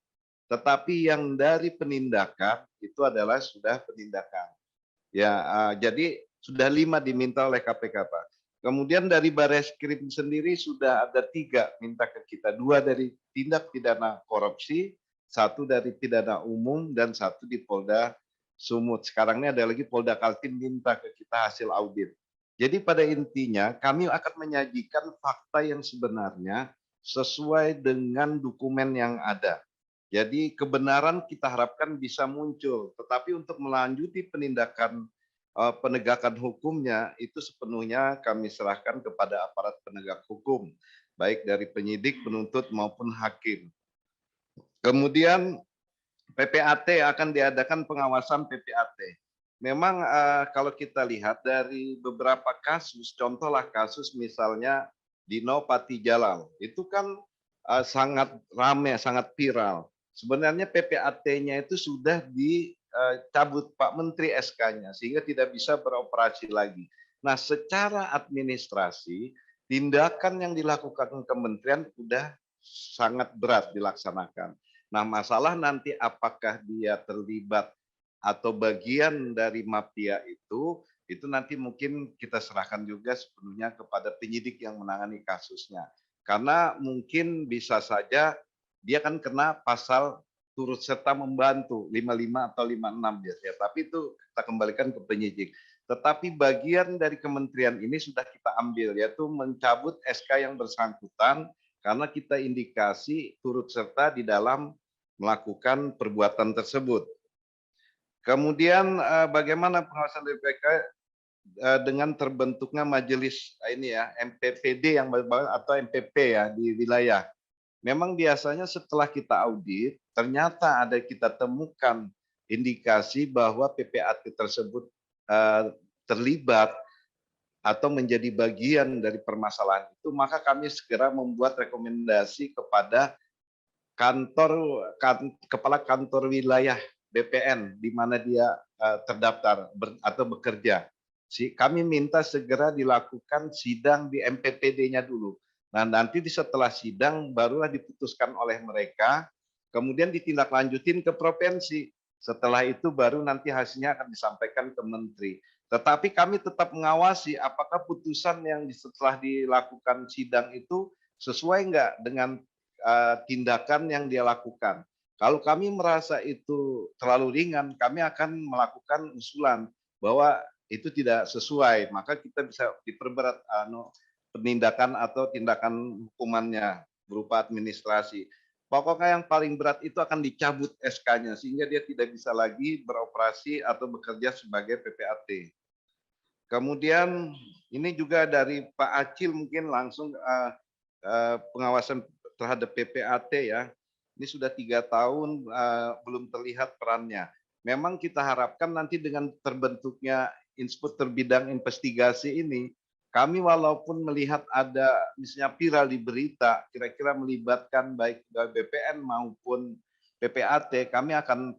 Tetapi yang dari penindakan itu adalah sudah penindakan. Ya, jadi sudah 5 diminta oleh KPK, Pak. Kemudian dari Bareskrim sendiri sudah ada 3 minta ke kita. 2 dari tindak pidana korupsi, 1 dari pidana umum, dan 1 di Polda Sumut. Sekarang ini ada lagi Polda Kaltim minta ke kita hasil audit. Jadi pada intinya kami akan menyajikan fakta yang sebenarnya sesuai dengan dokumen yang ada. Jadi kebenaran kita harapkan bisa muncul, tetapi untuk melanjuti penindakan penegakan hukumnya itu sepenuhnya kami serahkan kepada aparat penegak hukum, baik dari penyidik, penuntut maupun hakim. Kemudian PPAT akan diadakan pengawasan PPAT. Memang kalau kita lihat dari beberapa kasus, contohlah kasus misalnya Dino Patijalal, itu kan sangat ramai, sangat viral. Sebenarnya PPAT-nya itu sudah dicabut Pak Menteri SK-nya, sehingga tidak bisa beroperasi lagi. Nah, secara administrasi, tindakan yang dilakukan kementerian sudah sangat berat dilaksanakan. Nah, masalah nanti apakah dia terlibat atau bagian dari mafia itu nanti mungkin kita serahkan juga sepenuhnya kepada penyidik yang menangani kasusnya. Karena mungkin bisa saja dia kan kena pasal turut serta membantu 55 atau 56 biasanya, tapi itu kita kembalikan ke penyidik. Tetapi bagian dari kementerian ini sudah kita ambil, yaitu mencabut SK yang bersangkutan karena kita indikasi turut serta di dalam melakukan perbuatan tersebut. Kemudian bagaimana pengawasan BPK dengan terbentuknya majelis ini ya, MPPD yang atau MPP ya di wilayah. Memang biasanya setelah kita audit, ternyata ada kita temukan indikasi bahwa PPAT tersebut terlibat atau menjadi bagian dari permasalahan itu, maka kami segera membuat rekomendasi kepada kepala kantor wilayah BPN di mana dia terdaftar atau bekerja. Kami minta segera dilakukan sidang di MPPD-nya dulu. Nah, nanti setelah sidang barulah diputuskan oleh mereka, kemudian ditindaklanjutin ke provinsi. Setelah itu baru nanti hasilnya akan disampaikan ke menteri. Tetapi kami tetap mengawasi apakah putusan yang setelah dilakukan sidang itu sesuai enggak dengan tindakan yang dia lakukan. Kalau kami merasa itu terlalu ringan, kami akan melakukan usulan bahwa itu tidak sesuai, maka kita bisa diperberat penindakan atau tindakan hukumannya berupa administrasi. Pokoknya yang paling berat itu akan dicabut SK-nya sehingga dia tidak bisa lagi beroperasi atau bekerja sebagai PPAT. Kemudian ini juga dari Pak Acil mungkin langsung pengawasan terhadap PPAT ya. Ini sudah 3 tahun belum terlihat perannya. Memang kita harapkan nanti dengan terbentuknya Inspektur Bidang Investigasi ini, kami walaupun melihat ada misalnya viral di berita, kira-kira melibatkan baik BPN maupun PPAT, kami akan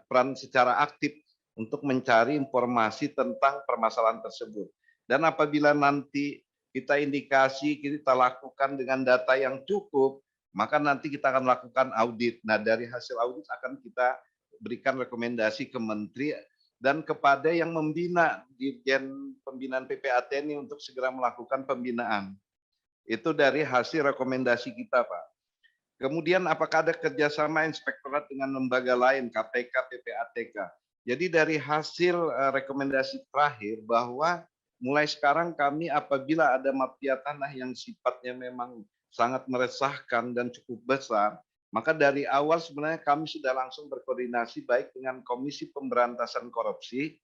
peran secara aktif untuk mencari informasi tentang permasalahan tersebut. Dan apabila nanti kita indikasi, kita lakukan dengan data yang cukup, maka nanti kita akan lakukan audit. Nah, dari hasil audit akan kita berikan rekomendasi ke menteri dan kepada yang membina Dirjen Pembinaan PPAT ini untuk segera melakukan pembinaan. Itu dari hasil rekomendasi kita, Pak. Kemudian apakah ada kerjasama inspektorat dengan lembaga lain, KPK, PPATK? Jadi dari hasil rekomendasi terakhir bahwa mulai sekarang kami apabila ada mafia tanah yang sifatnya memang sangat meresahkan dan cukup besar, maka dari awal sebenarnya kami sudah langsung berkoordinasi baik dengan Komisi Pemberantasan Korupsi.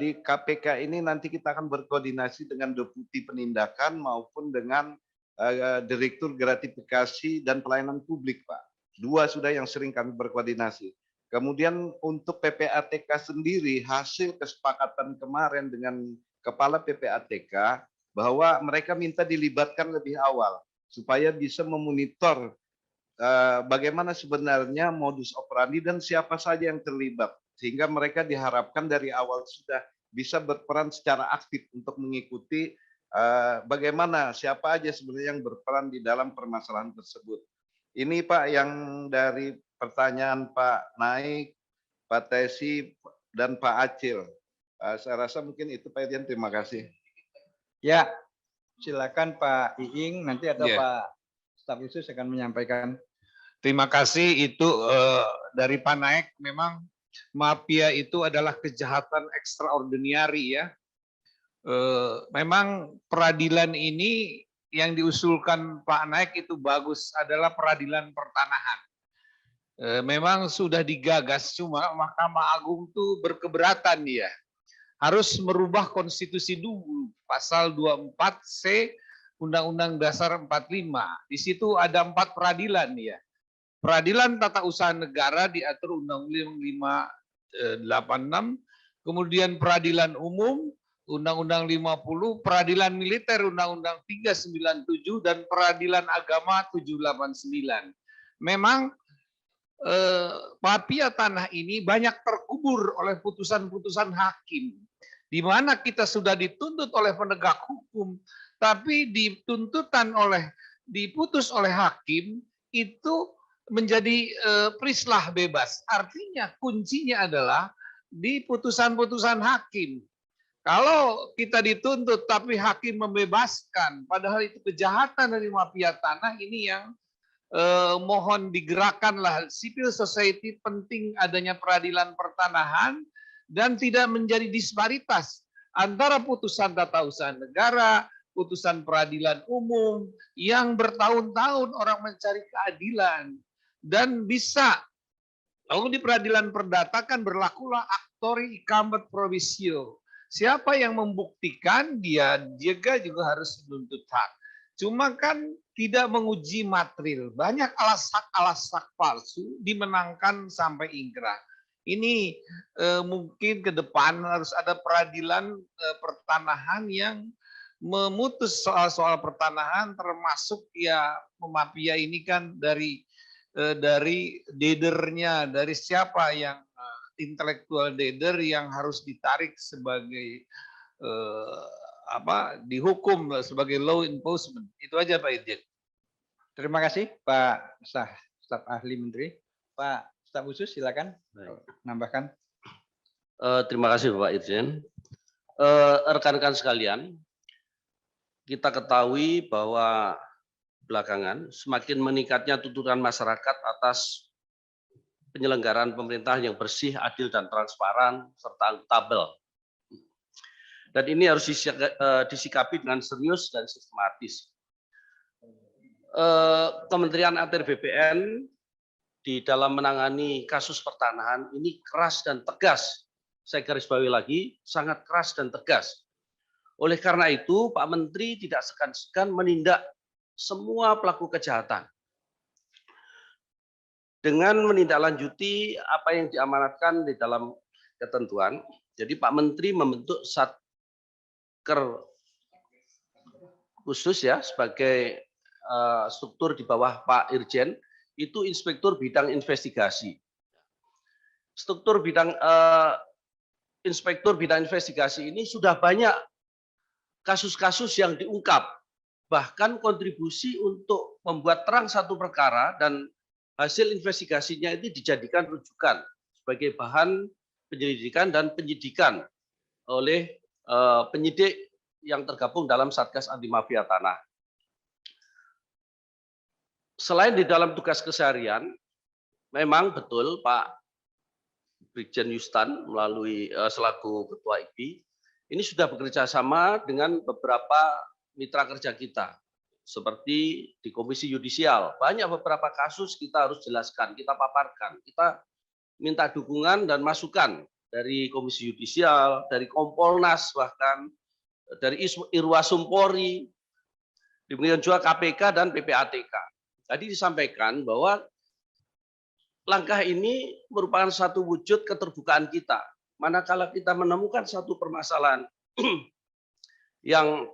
Di KPK ini nanti kita akan berkoordinasi dengan Deputi Penindakan maupun dengan Direktur Gratifikasi dan Pelayanan Publik, Pak. 2 sudah yang sering kami berkoordinasi. Kemudian untuk PPATK sendiri, hasil kesepakatan kemarin dengan Kepala PPATK bahwa mereka minta dilibatkan lebih awal supaya bisa memonitor bagaimana sebenarnya modus operandi dan siapa saja yang terlibat. Sehingga mereka diharapkan dari awal sudah bisa berperan secara aktif untuk mengikuti bagaimana siapa aja sebenarnya yang berperan di dalam permasalahan tersebut. Ini Pak yang dari pertanyaan Pak Naik, Pak Tesi, dan Pak Acil. Saya rasa mungkin itu Pak Irjen, terima kasih. Ya, silakan Pak Iing, nanti ada Ya. Pak Staf Khusus akan menyampaikan. Terima kasih. Itu dari Pak Naik, memang mafia itu adalah kejahatan extraordinary ya. Memang peradilan ini yang diusulkan Pak Naik itu bagus, adalah peradilan pertanahan. Memang sudah digagas, cuma Mahkamah Agung tuh berkeberatan dia. Harus merubah konstitusi dulu, pasal 24C Undang-Undang Dasar 45. Di situ ada 4 peradilan ya. Peradilan Tata Usaha Negara diatur Undang-Undang 586, kemudian peradilan umum Undang-Undang 50, peradilan militer Undang-Undang 397 dan peradilan agama 789. Memang mafia tanah ini banyak terkubur oleh putusan-putusan hakim, di mana kita sudah dituntut oleh penegak hukum, tapi diputus oleh hakim itu menjadi prislah bebas. Artinya kuncinya adalah di putusan-putusan hakim. Kalau kita dituntut tapi hakim membebaskan, padahal itu kejahatan dari mafia tanah, ini yang mohon digerakkanlah civil society. Penting adanya peradilan pertanahan dan tidak menjadi disparitas antara putusan tata usaha negara, putusan peradilan umum yang bertahun-tahun orang mencari keadilan, dan bisa lalu di peradilan perdata kan berlakulah actori icamet provisio. Siapa yang membuktikan, dia juga harus menuntut hak. Cuma kan tidak menguji material. Banyak alasak palsu dimenangkan sampai ingkrah. Ini mungkin ke depan harus ada peradilan pertanahan yang memutus soal-soal pertanahan, termasuk ya mafia ini kan dari dedernya, dari siapa yang intelektual deder yang harus ditarik sebagai dihukum sebagai law enforcement. Itu aja Pak Irjen. Terima kasih Pak Staf Ahli Menteri. Pak Staf Khusus silakan menambahkan. Terima kasih Bapak Irjen. Rekan-rekan sekalian, kita ketahui bahwa belakangan semakin meningkatnya tuntutan masyarakat atas penyelenggaraan pemerintahan yang bersih, adil, dan transparan, serta akuntabel. Dan ini harus disikapi dengan serius dan sistematis. Kementerian ATR BPN di dalam menangani kasus pertanahan ini keras dan tegas. Saya garis bawahi lagi, sangat keras dan tegas. Oleh karena itu, Pak Menteri tidak segan-segan menindak semua pelaku kejahatan dengan menindaklanjuti apa yang diamanatkan di dalam ketentuan. Jadi Pak Menteri membentuk Satker khusus ya sebagai struktur di bawah Pak Irjen, itu Inspektur Bidang Investigasi. Struktur bidang Inspektur Bidang Investigasi ini sudah banyak kasus-kasus yang diungkap, bahkan kontribusi untuk membuat terang satu perkara dan hasil investigasinya itu dijadikan rujukan sebagai bahan penyelidikan dan penyidikan oleh penyidik yang tergabung dalam Satgas Anti Mafia Tanah. Selain di dalam tugas keseharian, memang betul Pak Brigjen Yustan melalui selaku Ketua IPI ini sudah bekerja sama dengan beberapa mitra kerja kita. Seperti di Komisi Yudisial, banyak beberapa kasus kita harus jelaskan, kita paparkan, kita minta dukungan dan masukan dari Komisi Yudisial, dari Kompolnas, bahkan dari Irwasumpori, demikian juga KPK dan PPATK. Tadi disampaikan bahwa langkah ini merupakan satu wujud keterbukaan kita. Manakala kita menemukan satu permasalahan yang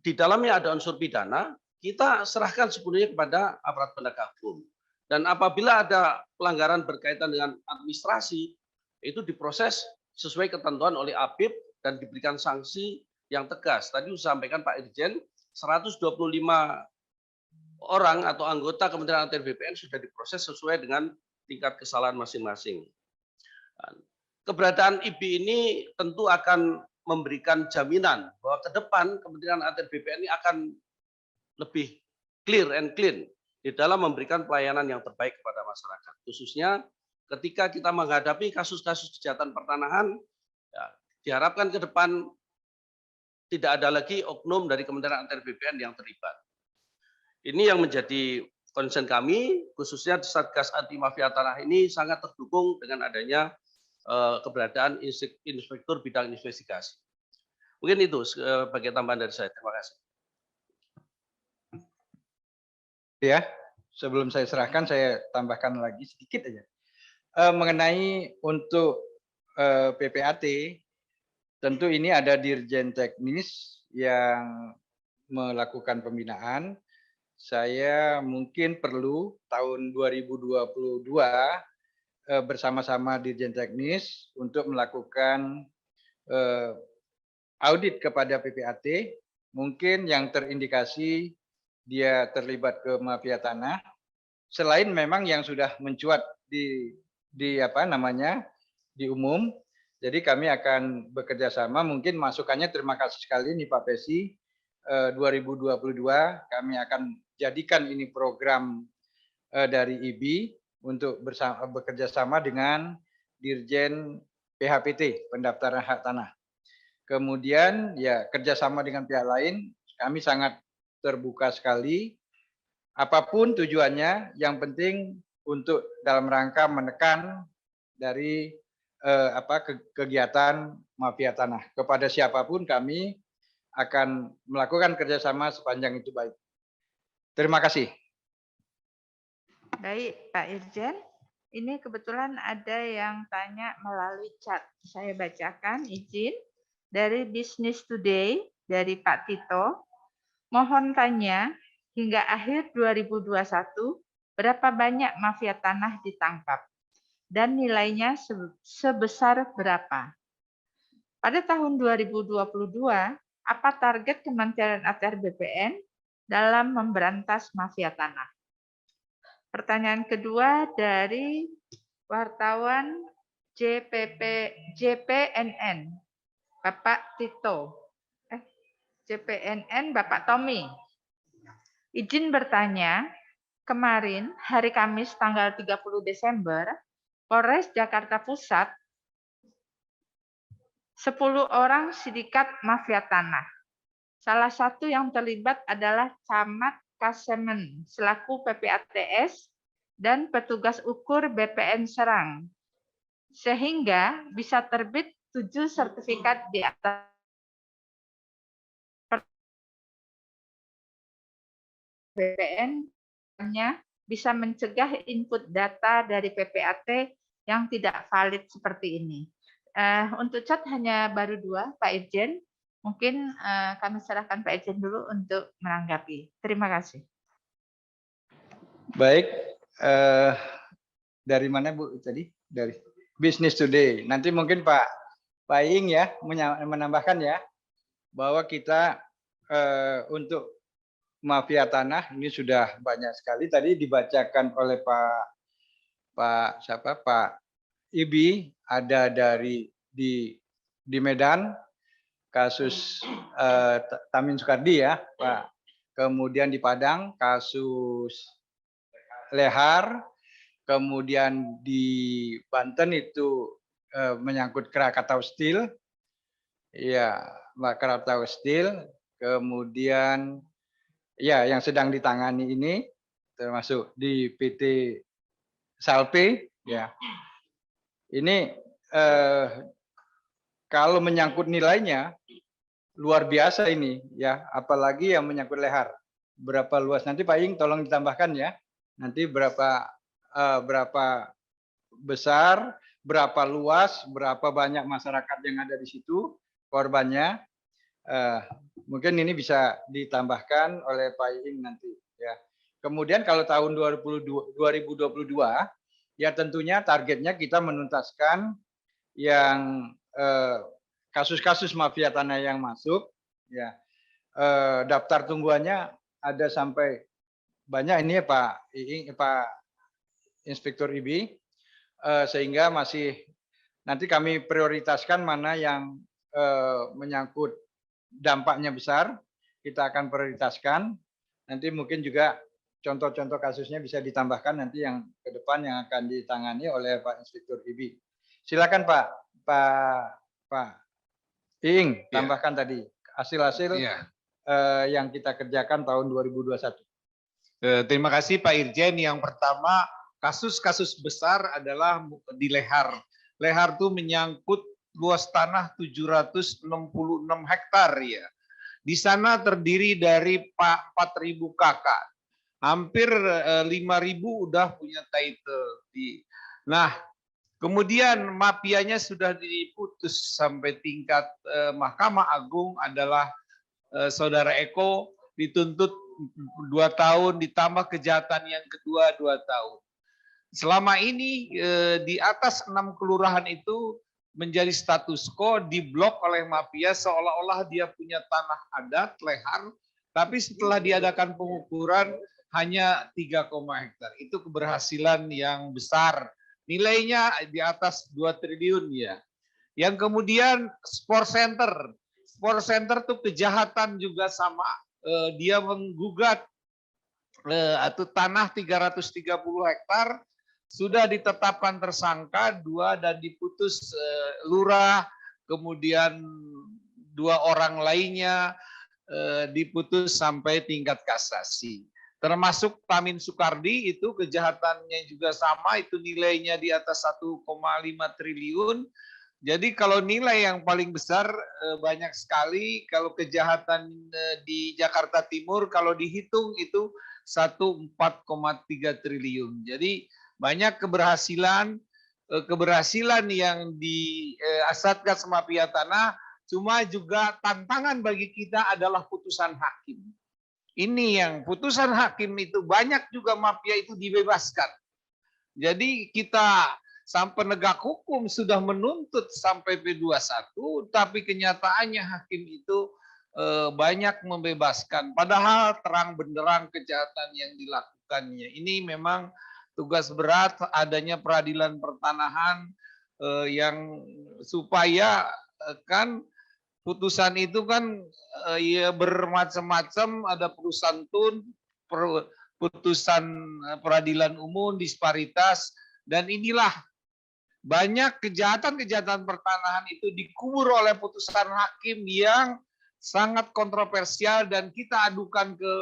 di dalamnya ada unsur pidana, kita serahkan sepenuhnya kepada aparat penegak hukum. Dan apabila ada pelanggaran berkaitan dengan administrasi, itu diproses sesuai ketentuan oleh APIP dan diberikan sanksi yang tegas. Tadi disampaikan Pak Irjen, 125 orang atau anggota Kementerian ATR BPN sudah diproses sesuai dengan tingkat kesalahan masing-masing. Keberadaan IBI ini tentu akan memberikan jaminan bahwa ke depan Kementerian ATR BPN ini akan lebih clear and clean di dalam memberikan pelayanan yang terbaik kepada masyarakat. Khususnya ketika kita menghadapi kasus-kasus kejahatan pertanahan, ya, diharapkan ke depan tidak ada lagi oknum dari Kementerian ATR BPN yang terlibat. Ini yang menjadi concern kami, khususnya di Satgas Anti Mafia Tanah ini sangat terdukung dengan adanya keberadaan Inspektur Bidang Investigasi. Mungkin itu sebagai tambahan dari saya. Terima kasih. Ya, sebelum saya serahkan, saya tambahkan lagi sedikit aja. Mengenai untuk PPAT, tentu ini ada Dirjen Teknis yang melakukan pembinaan. Saya mungkin perlu tahun 2022 bersama-sama Dirjen Teknis untuk melakukan audit kepada PPAT, mungkin yang terindikasi dia terlibat ke mafia tanah, selain memang yang sudah mencuat di umum, Jadi kami akan bekerja sama, mungkin masukannya terima kasih sekali nih Pak Pesi. 2022 kami akan jadikan ini program dari IBI untuk bekerja sama dengan Dirjen PHPT, pendaftaran hak tanah. Kemudian ya kerjasama dengan pihak lain, kami sangat terbuka sekali. Apapun tujuannya, yang penting untuk dalam rangka menekan dari kegiatan mafia tanah. Kepada siapapun kami akan melakukan kerjasama sepanjang itu baik. Terima kasih. Baik, Pak Irjen. Ini kebetulan ada yang tanya melalui chat. Saya bacakan, izin. Dari Business Today, dari Pak Tito. Mohon tanya, hingga akhir 2021, berapa banyak mafia tanah ditangkap? Dan nilainya sebesar berapa? Pada tahun 2022, apa target Kementerian ATR BPN dalam memberantas mafia tanah? Pertanyaan kedua dari wartawan JPNN, Bapak Tito. JPNN, Bapak Tommy. Izin bertanya, kemarin hari Kamis tanggal 30 Desember, Polres Jakarta Pusat 10 orang sindikat mafia tanah. Salah satu yang terlibat adalah Camat Kasemen selaku PPATS dan petugas ukur BPN Serang. Sehingga bisa terbit 7 sertifikat di atas BPN-nya bisa mencegah input data dari PPAT yang tidak valid seperti ini. Untuk chat hanya baru 2, Pak Irjen. Mungkin kami serahkan Pak Irjen dulu untuk menanggapi. Terima kasih. Baik, dari mana Bu tadi? Dari Business Today. Nanti mungkin Pak Ing ya menambahkan ya bahwa kita untuk mafia tanah ini sudah banyak sekali. Tadi dibacakan oleh Pak Ibi, ada dari di Medan kasus Tamin Soekardi ya, Pak. Kemudian di Padang kasus Lehar, kemudian di Banten itu menyangkut Krakatau Steel, ya Krakatau Steel, kemudian ya yang sedang ditangani ini termasuk di PT Salpe, ya. Ini kalau menyangkut nilainya luar biasa ini, ya, apalagi yang menyangkut Lehar. Berapa luas? Nanti Pak Ing tolong ditambahkan ya. Nanti berapa besar, berapa luas, berapa banyak masyarakat yang ada di situ korbannya. Mungkin ini bisa ditambahkan oleh Pak Ing nanti ya. Kemudian kalau tahun 2022 ya tentunya targetnya kita menuntaskan yang kasus-kasus mafia tanah yang masuk ya. Daftar tungguannya ada sampai banyak ini ya Pak Inspektur IBI, sehingga masih nanti kami prioritaskan mana yang menyangkut dampaknya besar, kita akan prioritaskan. Nanti mungkin juga contoh-contoh kasusnya bisa ditambahkan nanti yang ke depan yang akan ditangani oleh Pak Inspektur IBI. Silakan Pak Ing, tambahkan tadi hasil-hasil yang kita kerjakan tahun 2021. Terima kasih Pak Irjen. Yang pertama, kasus-kasus besar adalah di Lehar. Lehar itu menyangkut luas tanah 766 hektar ya. Di sana terdiri dari 4.000 kakak. Hampir 5.000 udah punya title. Nah, kemudian mafianya sudah diputus sampai tingkat Mahkamah Agung adalah Saudara Eko dituntut 2 tahun ditambah kejahatan yang kedua 2 tahun. Selama ini di atas 6 kelurahan itu menjadi status quo, diblok oleh mafia seolah-olah dia punya tanah adat Lehar, tapi setelah diadakan pengukuran hanya 3, hektar. Itu keberhasilan yang besar. Nilainya di atas 2 triliun ya. Yang kemudian sport center. Sport center tuh kejahatan juga sama. Dia menggugat atau tanah 330 hektar sudah ditetapkan tersangka 2 dan diputus lurah, kemudian 2 orang lainnya diputus sampai tingkat kasasi. Termasuk Tamin Soekardi itu kejahatannya juga sama, itu nilainya di atas 1,5 triliun. Jadi kalau nilai yang paling besar banyak sekali, kalau kejahatan di Jakarta Timur kalau dihitung itu 4,3 triliun. Jadi banyak keberhasilan yang di Satgas Mafia Tanah, cuma juga tantangan bagi kita adalah putusan hakim. Ini yang putusan hakim itu banyak juga mafia itu dibebaskan. Jadi kita sampai penegak hukum sudah menuntut sampai P21, tapi kenyataannya hakim itu banyak membebaskan. Padahal terang benderang kejahatan yang dilakukannya. Ini memang tugas berat adanya peradilan pertanahan yang supaya kan putusan itu kan ya bermacam-macam, ada putusan tun, putusan peradilan umum, disparitas, dan inilah banyak kejahatan-kejahatan pertanahan itu dikubur oleh putusan hakim yang sangat kontroversial dan kita adukan ke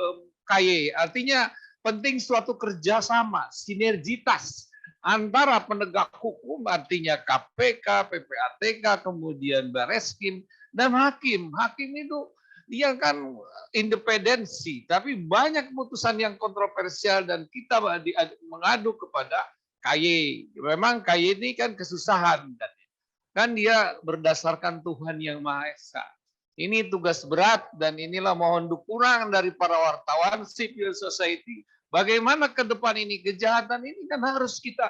KY. Artinya penting suatu kerjasama, sinergitas antara penegak hukum, artinya KPK, PPATK, kemudian Bareskrim, dan hakim. Hakim itu dia kan independensi, tapi banyak putusan yang kontroversial dan kita mengadu kepada KY. Memang KY ini kan kesusahan, kan dia berdasarkan Tuhan yang Maha Esa. Ini tugas berat dan inilah mohon dukungan dari para wartawan, civil society. Bagaimana ke depan ini kejahatan ini kan harus kita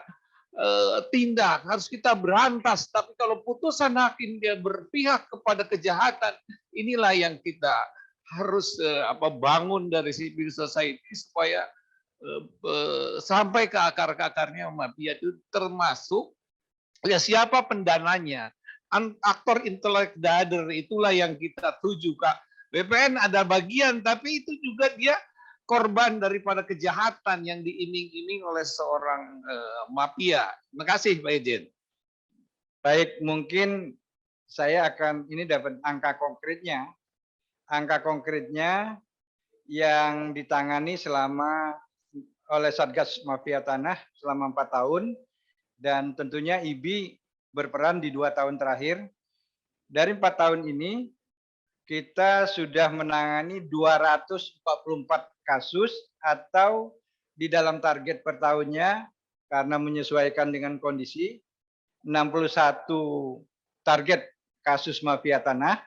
tindak, harus kita berantas. Tapi kalau putusan hakim dia berpihak kepada kejahatan, inilah yang kita harus bangun dari civil society supaya sampai ke akar-akarnya mafia itu, termasuk ya siapa pendananya. Aktor intelek dader itulah yang kita tuju, Kak. BPN ada bagian, tapi itu juga dia korban daripada kejahatan yang diiming-iming oleh seorang mafia. Terima kasih, Pak Ejen. Baik, mungkin saya akan ini dapat angka konkretnya. Angka konkretnya yang ditangani oleh Satgas Mafia Tanah selama 4 tahun, dan tentunya IBI berperan di 2 tahun terakhir. Dari 4 tahun ini kita sudah menangani 244 kasus, atau di dalam target per tahunnya karena menyesuaikan dengan kondisi 61 target kasus mafia tanah,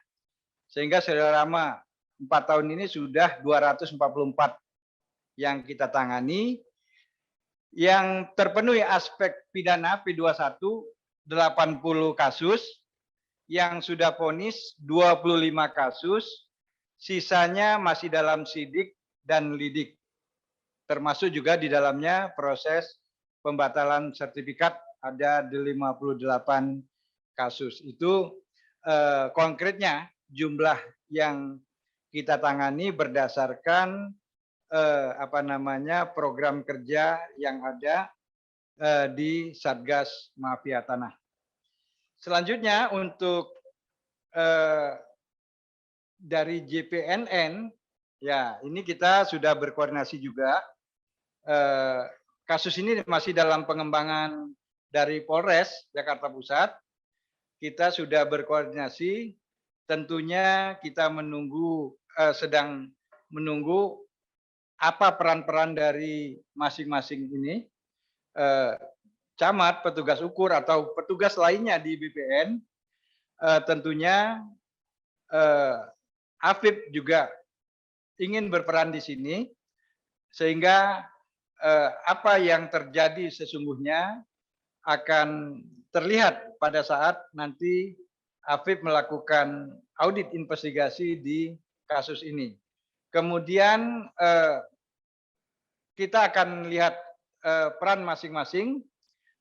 sehingga selama 4 tahun ini sudah 244 yang kita tangani. Yang terpenuhi aspek pidana P21 80 kasus, yang sudah vonis 25 kasus, sisanya masih dalam sidik dan lidik. Termasuk juga di dalamnya proses pembatalan sertifikat ada 58 kasus. Itu konkretnya jumlah yang kita tangani berdasarkan program kerja yang ada di Satgas Mafia Tanah. Selanjutnya untuk dari JPNN, ya ini kita sudah berkoordinasi juga. Kasus ini masih dalam pengembangan dari Polres Jakarta Pusat. Kita sudah berkoordinasi, tentunya kita sedang menunggu apa peran-peran dari masing-masing ini, camat, petugas ukur, atau petugas lainnya di BPN. Tentunya Afib juga ingin berperan di sini, sehingga apa yang terjadi sesungguhnya akan terlihat pada saat nanti Afib melakukan audit investigasi di kasus ini. Kemudian kita akan lihat peran masing-masing,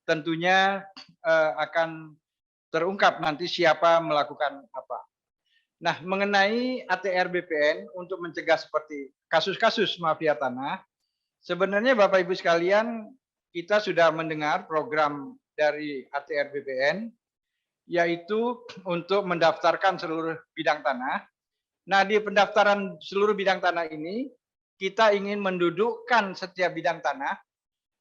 tentunya akan terungkap nanti siapa melakukan apa. Nah, mengenai ATR BPN untuk mencegah seperti kasus-kasus mafia tanah, sebenarnya Bapak Ibu sekalian, kita sudah mendengar program dari ATR BPN, yaitu untuk mendaftarkan seluruh bidang tanah. Nah, di pendaftaran seluruh bidang tanah ini, kita ingin mendudukkan setiap bidang tanah,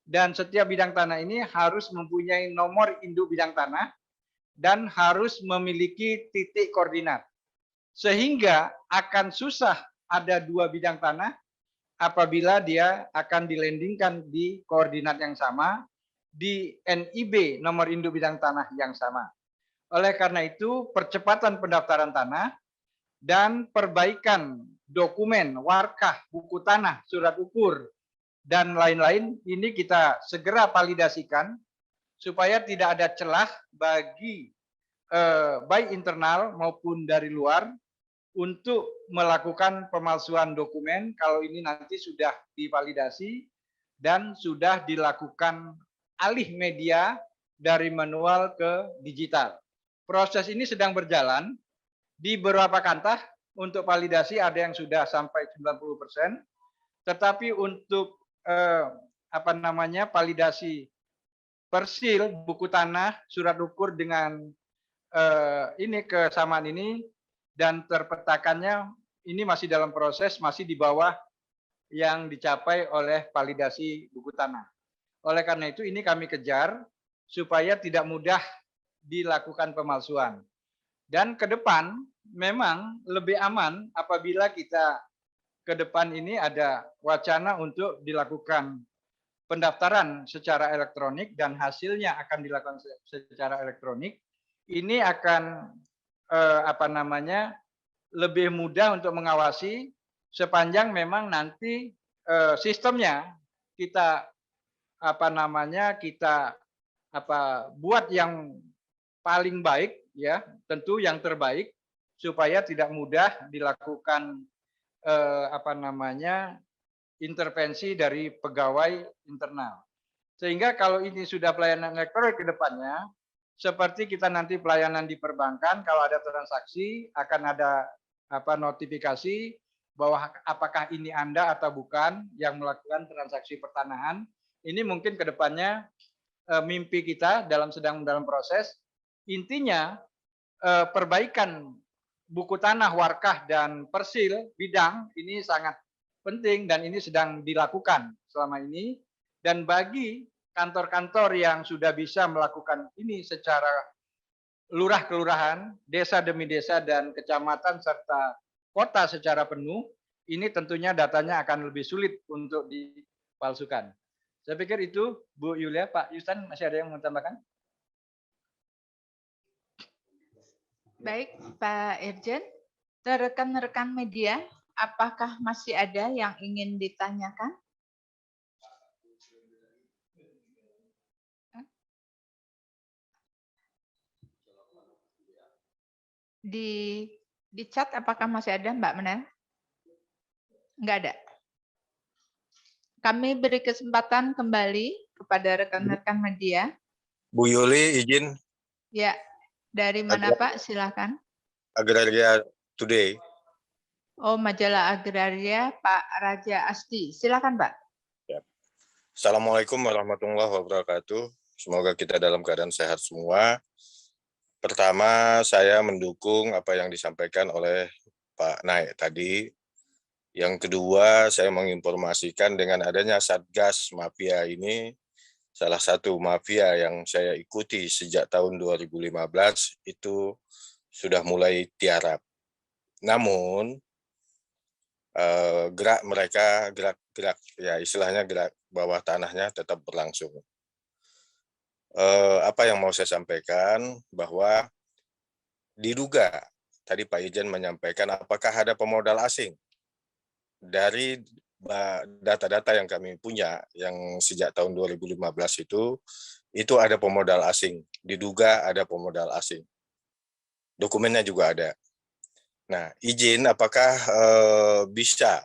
dan setiap bidang tanah ini harus mempunyai nomor induk bidang tanah, dan harus memiliki titik koordinat. Sehingga akan susah ada dua bidang tanah apabila dia akan dilandingkan di koordinat yang sama, di NIB nomor induk bidang tanah yang sama. Oleh karena itu, percepatan pendaftaran tanah dan perbaikan dokumen, warkah, buku tanah, surat ukur, dan lain-lain ini kita segera validasikan supaya tidak ada celah bagi baik internal maupun dari luar untuk melakukan pemalsuan dokumen kalau ini nanti sudah divalidasi dan sudah dilakukan alih media dari manual ke digital. Proses ini sedang berjalan di beberapa kantor untuk validasi ada yang sudah sampai 90%, tetapi untuk validasi persil, buku tanah, surat ukur dengan ini kesamaan ini dan terpetakannya ini masih dalam proses, masih di bawah yang dicapai oleh validasi buku tanah. Oleh karena itu ini kami kejar supaya tidak mudah dilakukan pemalsuan. Dan ke depan memang lebih aman apabila kita ke depan ini ada wacana untuk dilakukan pendaftaran secara elektronik dan hasilnya akan dilakukan secara elektronik. Ini akan lebih mudah untuk mengawasi sepanjang memang nanti sistemnya kita buat yang paling baik ya, tentu yang terbaik supaya tidak mudah dilakukan intervensi dari pegawai internal. Sehingga kalau ini sudah pelayanan elektronik ke depannya, seperti kita nanti pelayanan di perbankan, kalau ada transaksi akan ada notifikasi bahwa apakah ini Anda atau bukan yang melakukan transaksi pertanahan. Ini mungkin ke depannya mimpi kita sedang dalam proses. Intinya perbaikan buku tanah, warkah, dan persil bidang ini sangat penting dan ini sedang dilakukan selama ini. Dan bagi kantor-kantor yang sudah bisa melakukan ini secara lurah kelurahan, desa demi desa, dan kecamatan serta kota secara penuh, ini tentunya datanya akan lebih sulit untuk dipalsukan. Saya pikir itu, Bu Yulia. Pak Yustan, masih ada yang mau tambahkan? Baik, Pak Irjen. Rekan-rekan media, apakah masih ada yang ingin ditanyakan? Di chat apakah masih ada, Mbak Menel? Enggak ada. Kami beri kesempatan kembali kepada rekan-rekan media. Bu Yuli, izin. Ya, dari mana Pak? Silakan. Agraria Today. Oh, majalah Agraria, Pak Raja Asti. Silakan, Pak. Ya. Assalamualaikum warahmatullahi wabarakatuh. Semoga kita dalam keadaan sehat semua. Pertama, saya mendukung apa yang disampaikan oleh Pak Naik tadi. Yang kedua, saya menginformasikan dengan adanya Satgas Mafia ini, salah satu mafia yang saya ikuti sejak tahun 2015 itu sudah mulai tiarap. Namun, gerak mereka, gerak ya istilahnya gerak bawah tanahnya tetap berlangsung. Apa yang mau saya sampaikan bahwa diduga tadi Pak Ijen menyampaikan apakah ada pemodal asing. Dari data-data yang kami punya yang sejak tahun 2015 itu ada pemodal asing, diduga ada pemodal asing. Dokumennya juga ada. Nah, izin apakah bisa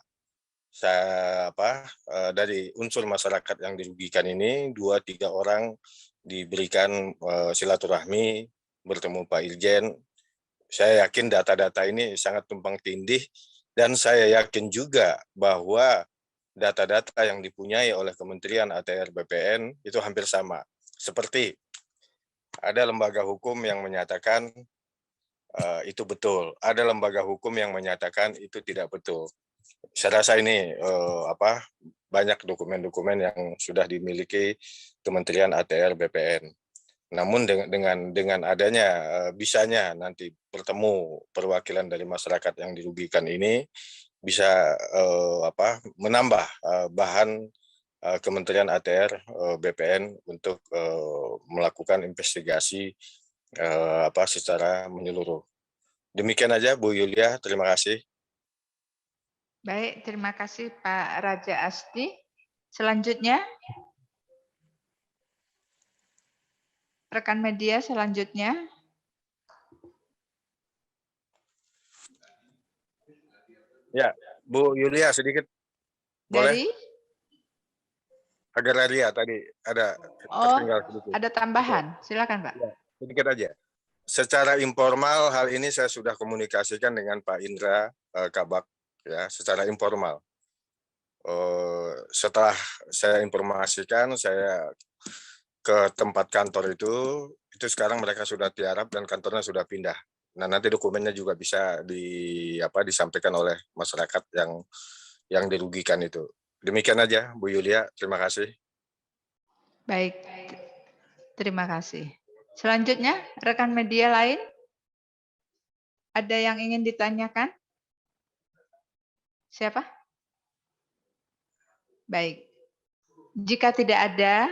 dari unsur masyarakat yang dirugikan ini 2-3 orang diberikan silaturahmi bertemu Pak Irjen. Saya yakin data-data ini sangat tumpang tindih, dan saya yakin juga bahwa data-data yang dipunyai oleh Kementerian ATR BPN itu hampir sama. Seperti ada lembaga hukum yang menyatakan itu betul, ada lembaga hukum yang menyatakan itu tidak betul. Saya rasa ini banyak dokumen-dokumen yang sudah dimiliki Kementerian ATR BPN. Namun dengan adanya bisanya nanti bertemu perwakilan dari masyarakat yang dirugikan ini bisa menambah bahan Kementerian ATR BPN untuk melakukan investigasi secara menyeluruh. Demikian aja Bu Yulia, terima kasih. Baik, terima kasih Pak Raja Asdi. Selanjutnya, rekan media selanjutnya. Ya, Bu Yulia sedikit. Boleh? Dari? Agraria tadi ada tertinggal sedikit. Ada tambahan. Silakan Pak. Ya, sedikit aja. Secara informal hal ini saya sudah komunikasikan dengan Pak Indra Kabak ya, secara informal. Setelah saya informasikan, saya ke tempat kantor itu sekarang mereka sudah tiarap dan kantornya sudah pindah. Nah, nanti dokumennya juga bisa disampaikan oleh masyarakat yang dirugikan itu. Demikian aja Bu Yulia, terima kasih. Baik, terima kasih. Selanjutnya, rekan media lain, ada yang ingin ditanyakan? Siapa? Baik, jika tidak ada,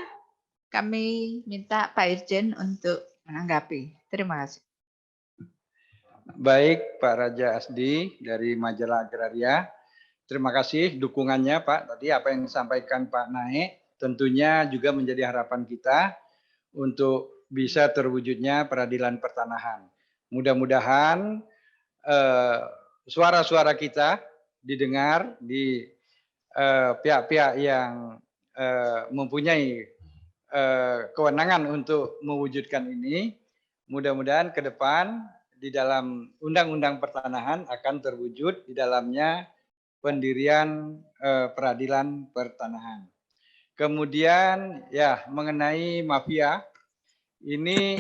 kami minta Pak Irjen untuk menanggapi. Terima kasih. Baik, Pak Raja Asdi dari Majalah Agraria. Terima kasih dukungannya Pak. Tadi apa yang disampaikan Pak Naik tentunya juga menjadi harapan kita untuk bisa terwujudnya peradilan pertanahan. Mudah-mudahan suara-suara kita didengar di pihak-pihak yang mempunyai kewenangan untuk mewujudkan ini. Mudah-mudahan ke depan di dalam Undang-Undang Pertanahan akan terwujud di dalamnya pendirian peradilan pertanahan. Kemudian ya mengenai mafia ini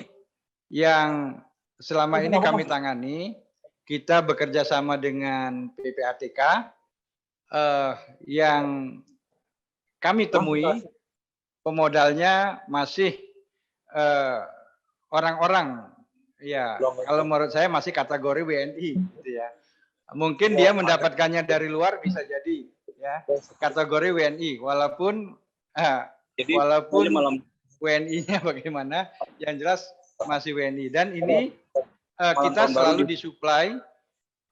yang selama ini kami tangani, kita bekerja sama dengan PPATK yang kami temui pemodalnya masih orang-orang ya kalau menurut saya masih kategori WNI gitu ya. Mungkin dia mendapatkannya dari luar bisa jadi ya kategori WNI walaupun WNI-nya bagaimana yang jelas masih WNI dan ini kita selalu disuplai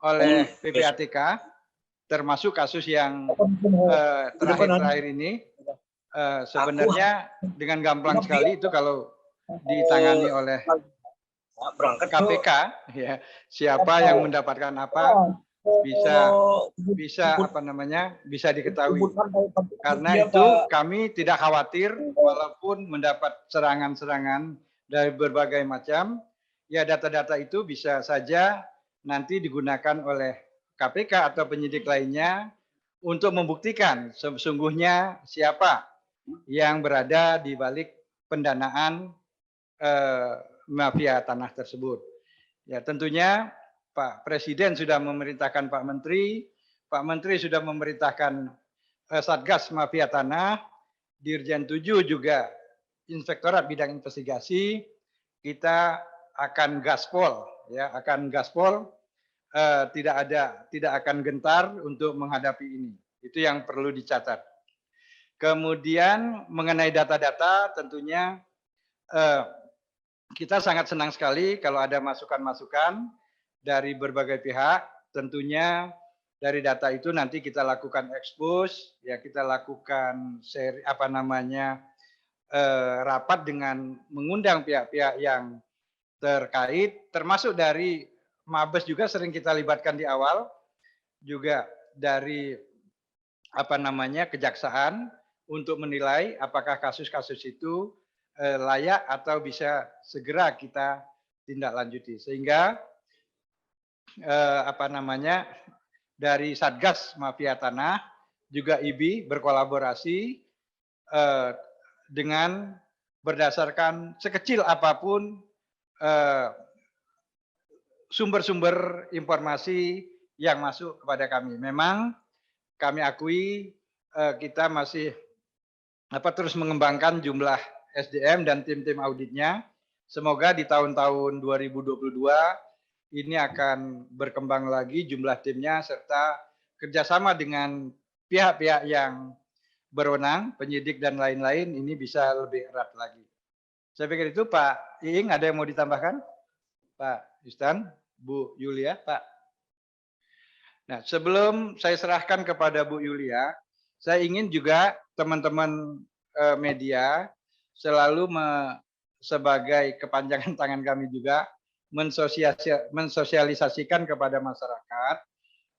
oleh PPATK termasuk kasus yang terakhir ini sebenarnya dengan gampang sekali itu kalau ditangani oleh KPK ya siapa yang mendapatkan apa bisa diketahui karena itu kami tidak khawatir walaupun mendapat serangan-serangan dari berbagai macam ya data-data itu bisa saja nanti digunakan oleh KPK atau penyidik lainnya untuk membuktikan sesungguhnya siapa yang berada di balik pendanaan mafia tanah tersebut. Ya tentunya Pak Presiden sudah memerintahkan Pak Menteri sudah memerintahkan Satgas Mafia Tanah, Dirjen 7 juga Inspektorat Bidang Investigasi, kita akan gaspol, ya akan gaspol, tidak akan gentar untuk menghadapi ini. Itu yang perlu dicatat. Kemudian mengenai data-data, tentunya kita sangat senang sekali kalau ada masukan-masukan dari berbagai pihak, tentunya dari data itu nanti kita lakukan expose, ya kita lakukan rapat dengan mengundang pihak-pihak yang terkait, termasuk dari Mabes juga sering kita libatkan di awal, juga dari kejaksaan untuk menilai apakah kasus-kasus itu layak atau bisa segera kita tindak lanjuti. Sehingga dari Satgas Mafia Tanah juga IBI berkolaborasi dengan berdasarkan sekecil apapun sumber-sumber informasi yang masuk kepada kami. Memang kami akui kita masih terus mengembangkan jumlah SDM dan tim-tim auditnya. Semoga di tahun-tahun 2022 ini akan berkembang lagi jumlah timnya serta kerjasama dengan pihak-pihak yang berwenang, penyidik dan lain-lain ini bisa lebih erat lagi. Saya pikir itu Pak Iing, ada yang mau ditambahkan? Pak Yustan, Bu Yulia, Pak. Nah, sebelum saya serahkan kepada Bu Yulia, saya ingin juga teman-teman media selalu sebagai kepanjangan tangan kami juga mensosialisasikan kepada masyarakat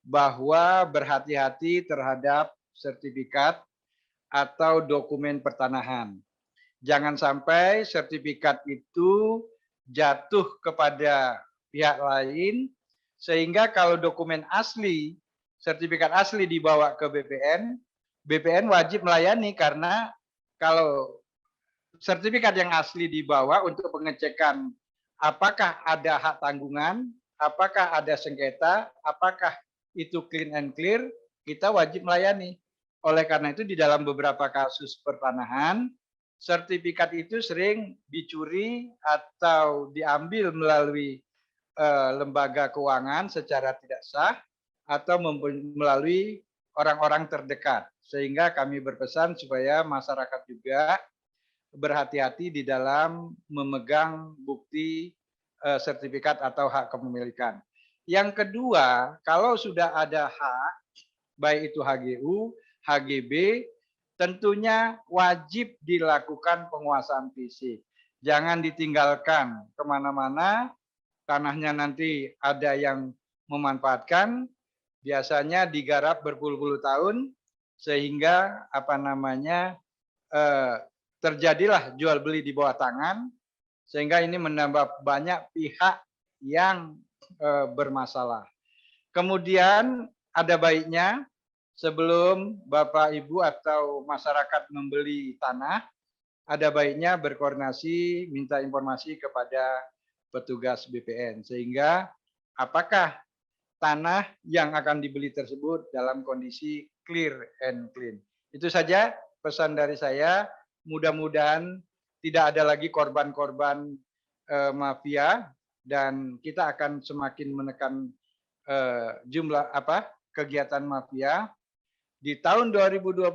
bahwa berhati-hati terhadap sertifikat atau dokumen pertanahan. Jangan sampai sertifikat itu jatuh kepada pihak lain, sehingga kalau dokumen asli, sertifikat asli dibawa ke BPN, BPN wajib melayani karena kalau sertifikat yang asli dibawa untuk pengecekan apakah ada hak tanggungan, apakah ada sengketa, apakah itu clean and clear, kita wajib melayani. Oleh karena itu di dalam beberapa kasus pertanahan, sertifikat itu sering dicuri atau diambil melalui lembaga keuangan secara tidak sah atau melalui orang-orang terdekat. Sehingga kami berpesan supaya masyarakat juga berhati-hati di dalam memegang bukti sertifikat atau hak kepemilikan. Yang kedua, kalau sudah ada hak, baik itu HGU, HGB, tentunya wajib dilakukan penguasaan fisik. Jangan ditinggalkan kemana-mana, tanahnya nanti ada yang memanfaatkan, biasanya digarap berpuluh-puluh tahun, sehingga terjadilah jual beli di bawah tangan, sehingga ini menambah banyak pihak yang bermasalah. Kemudian ada baiknya sebelum Bapak Ibu atau masyarakat membeli tanah, ada baiknya berkoordinasi minta informasi kepada petugas BPN sehingga apakah tanah yang akan dibeli tersebut dalam kondisi clear and clean. Itu saja pesan dari saya. Mudah-mudahan tidak ada lagi korban-korban mafia dan kita akan semakin menekan jumlah kegiatan mafia. Di tahun 2022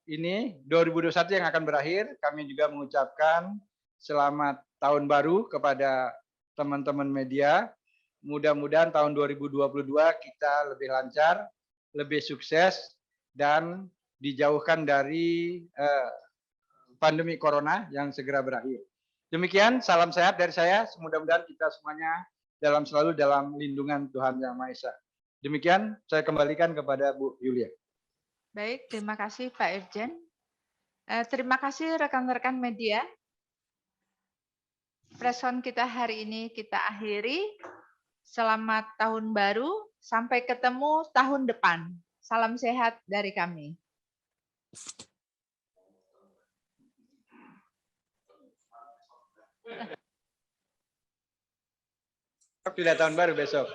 ini 2021 yang akan berakhir, kami juga mengucapkan selamat tahun baru kepada teman-teman media. Mudah-mudahan tahun 2022 kita lebih lancar, lebih sukses dan dijauhkan dari pandemi corona yang segera berakhir. Demikian, salam sehat dari saya. Mudah-mudahan kita semuanya selalu dalam lindungan Tuhan Yang Maha Esa. Demikian, saya kembalikan kepada Bu Yulia. Baik, terima kasih Pak Irjen. Terima kasih rekan-rekan media. Preskon kita hari ini kita akhiri. Selamat tahun baru, sampai ketemu tahun depan. Salam sehat dari kami. Sudah tahun baru besok.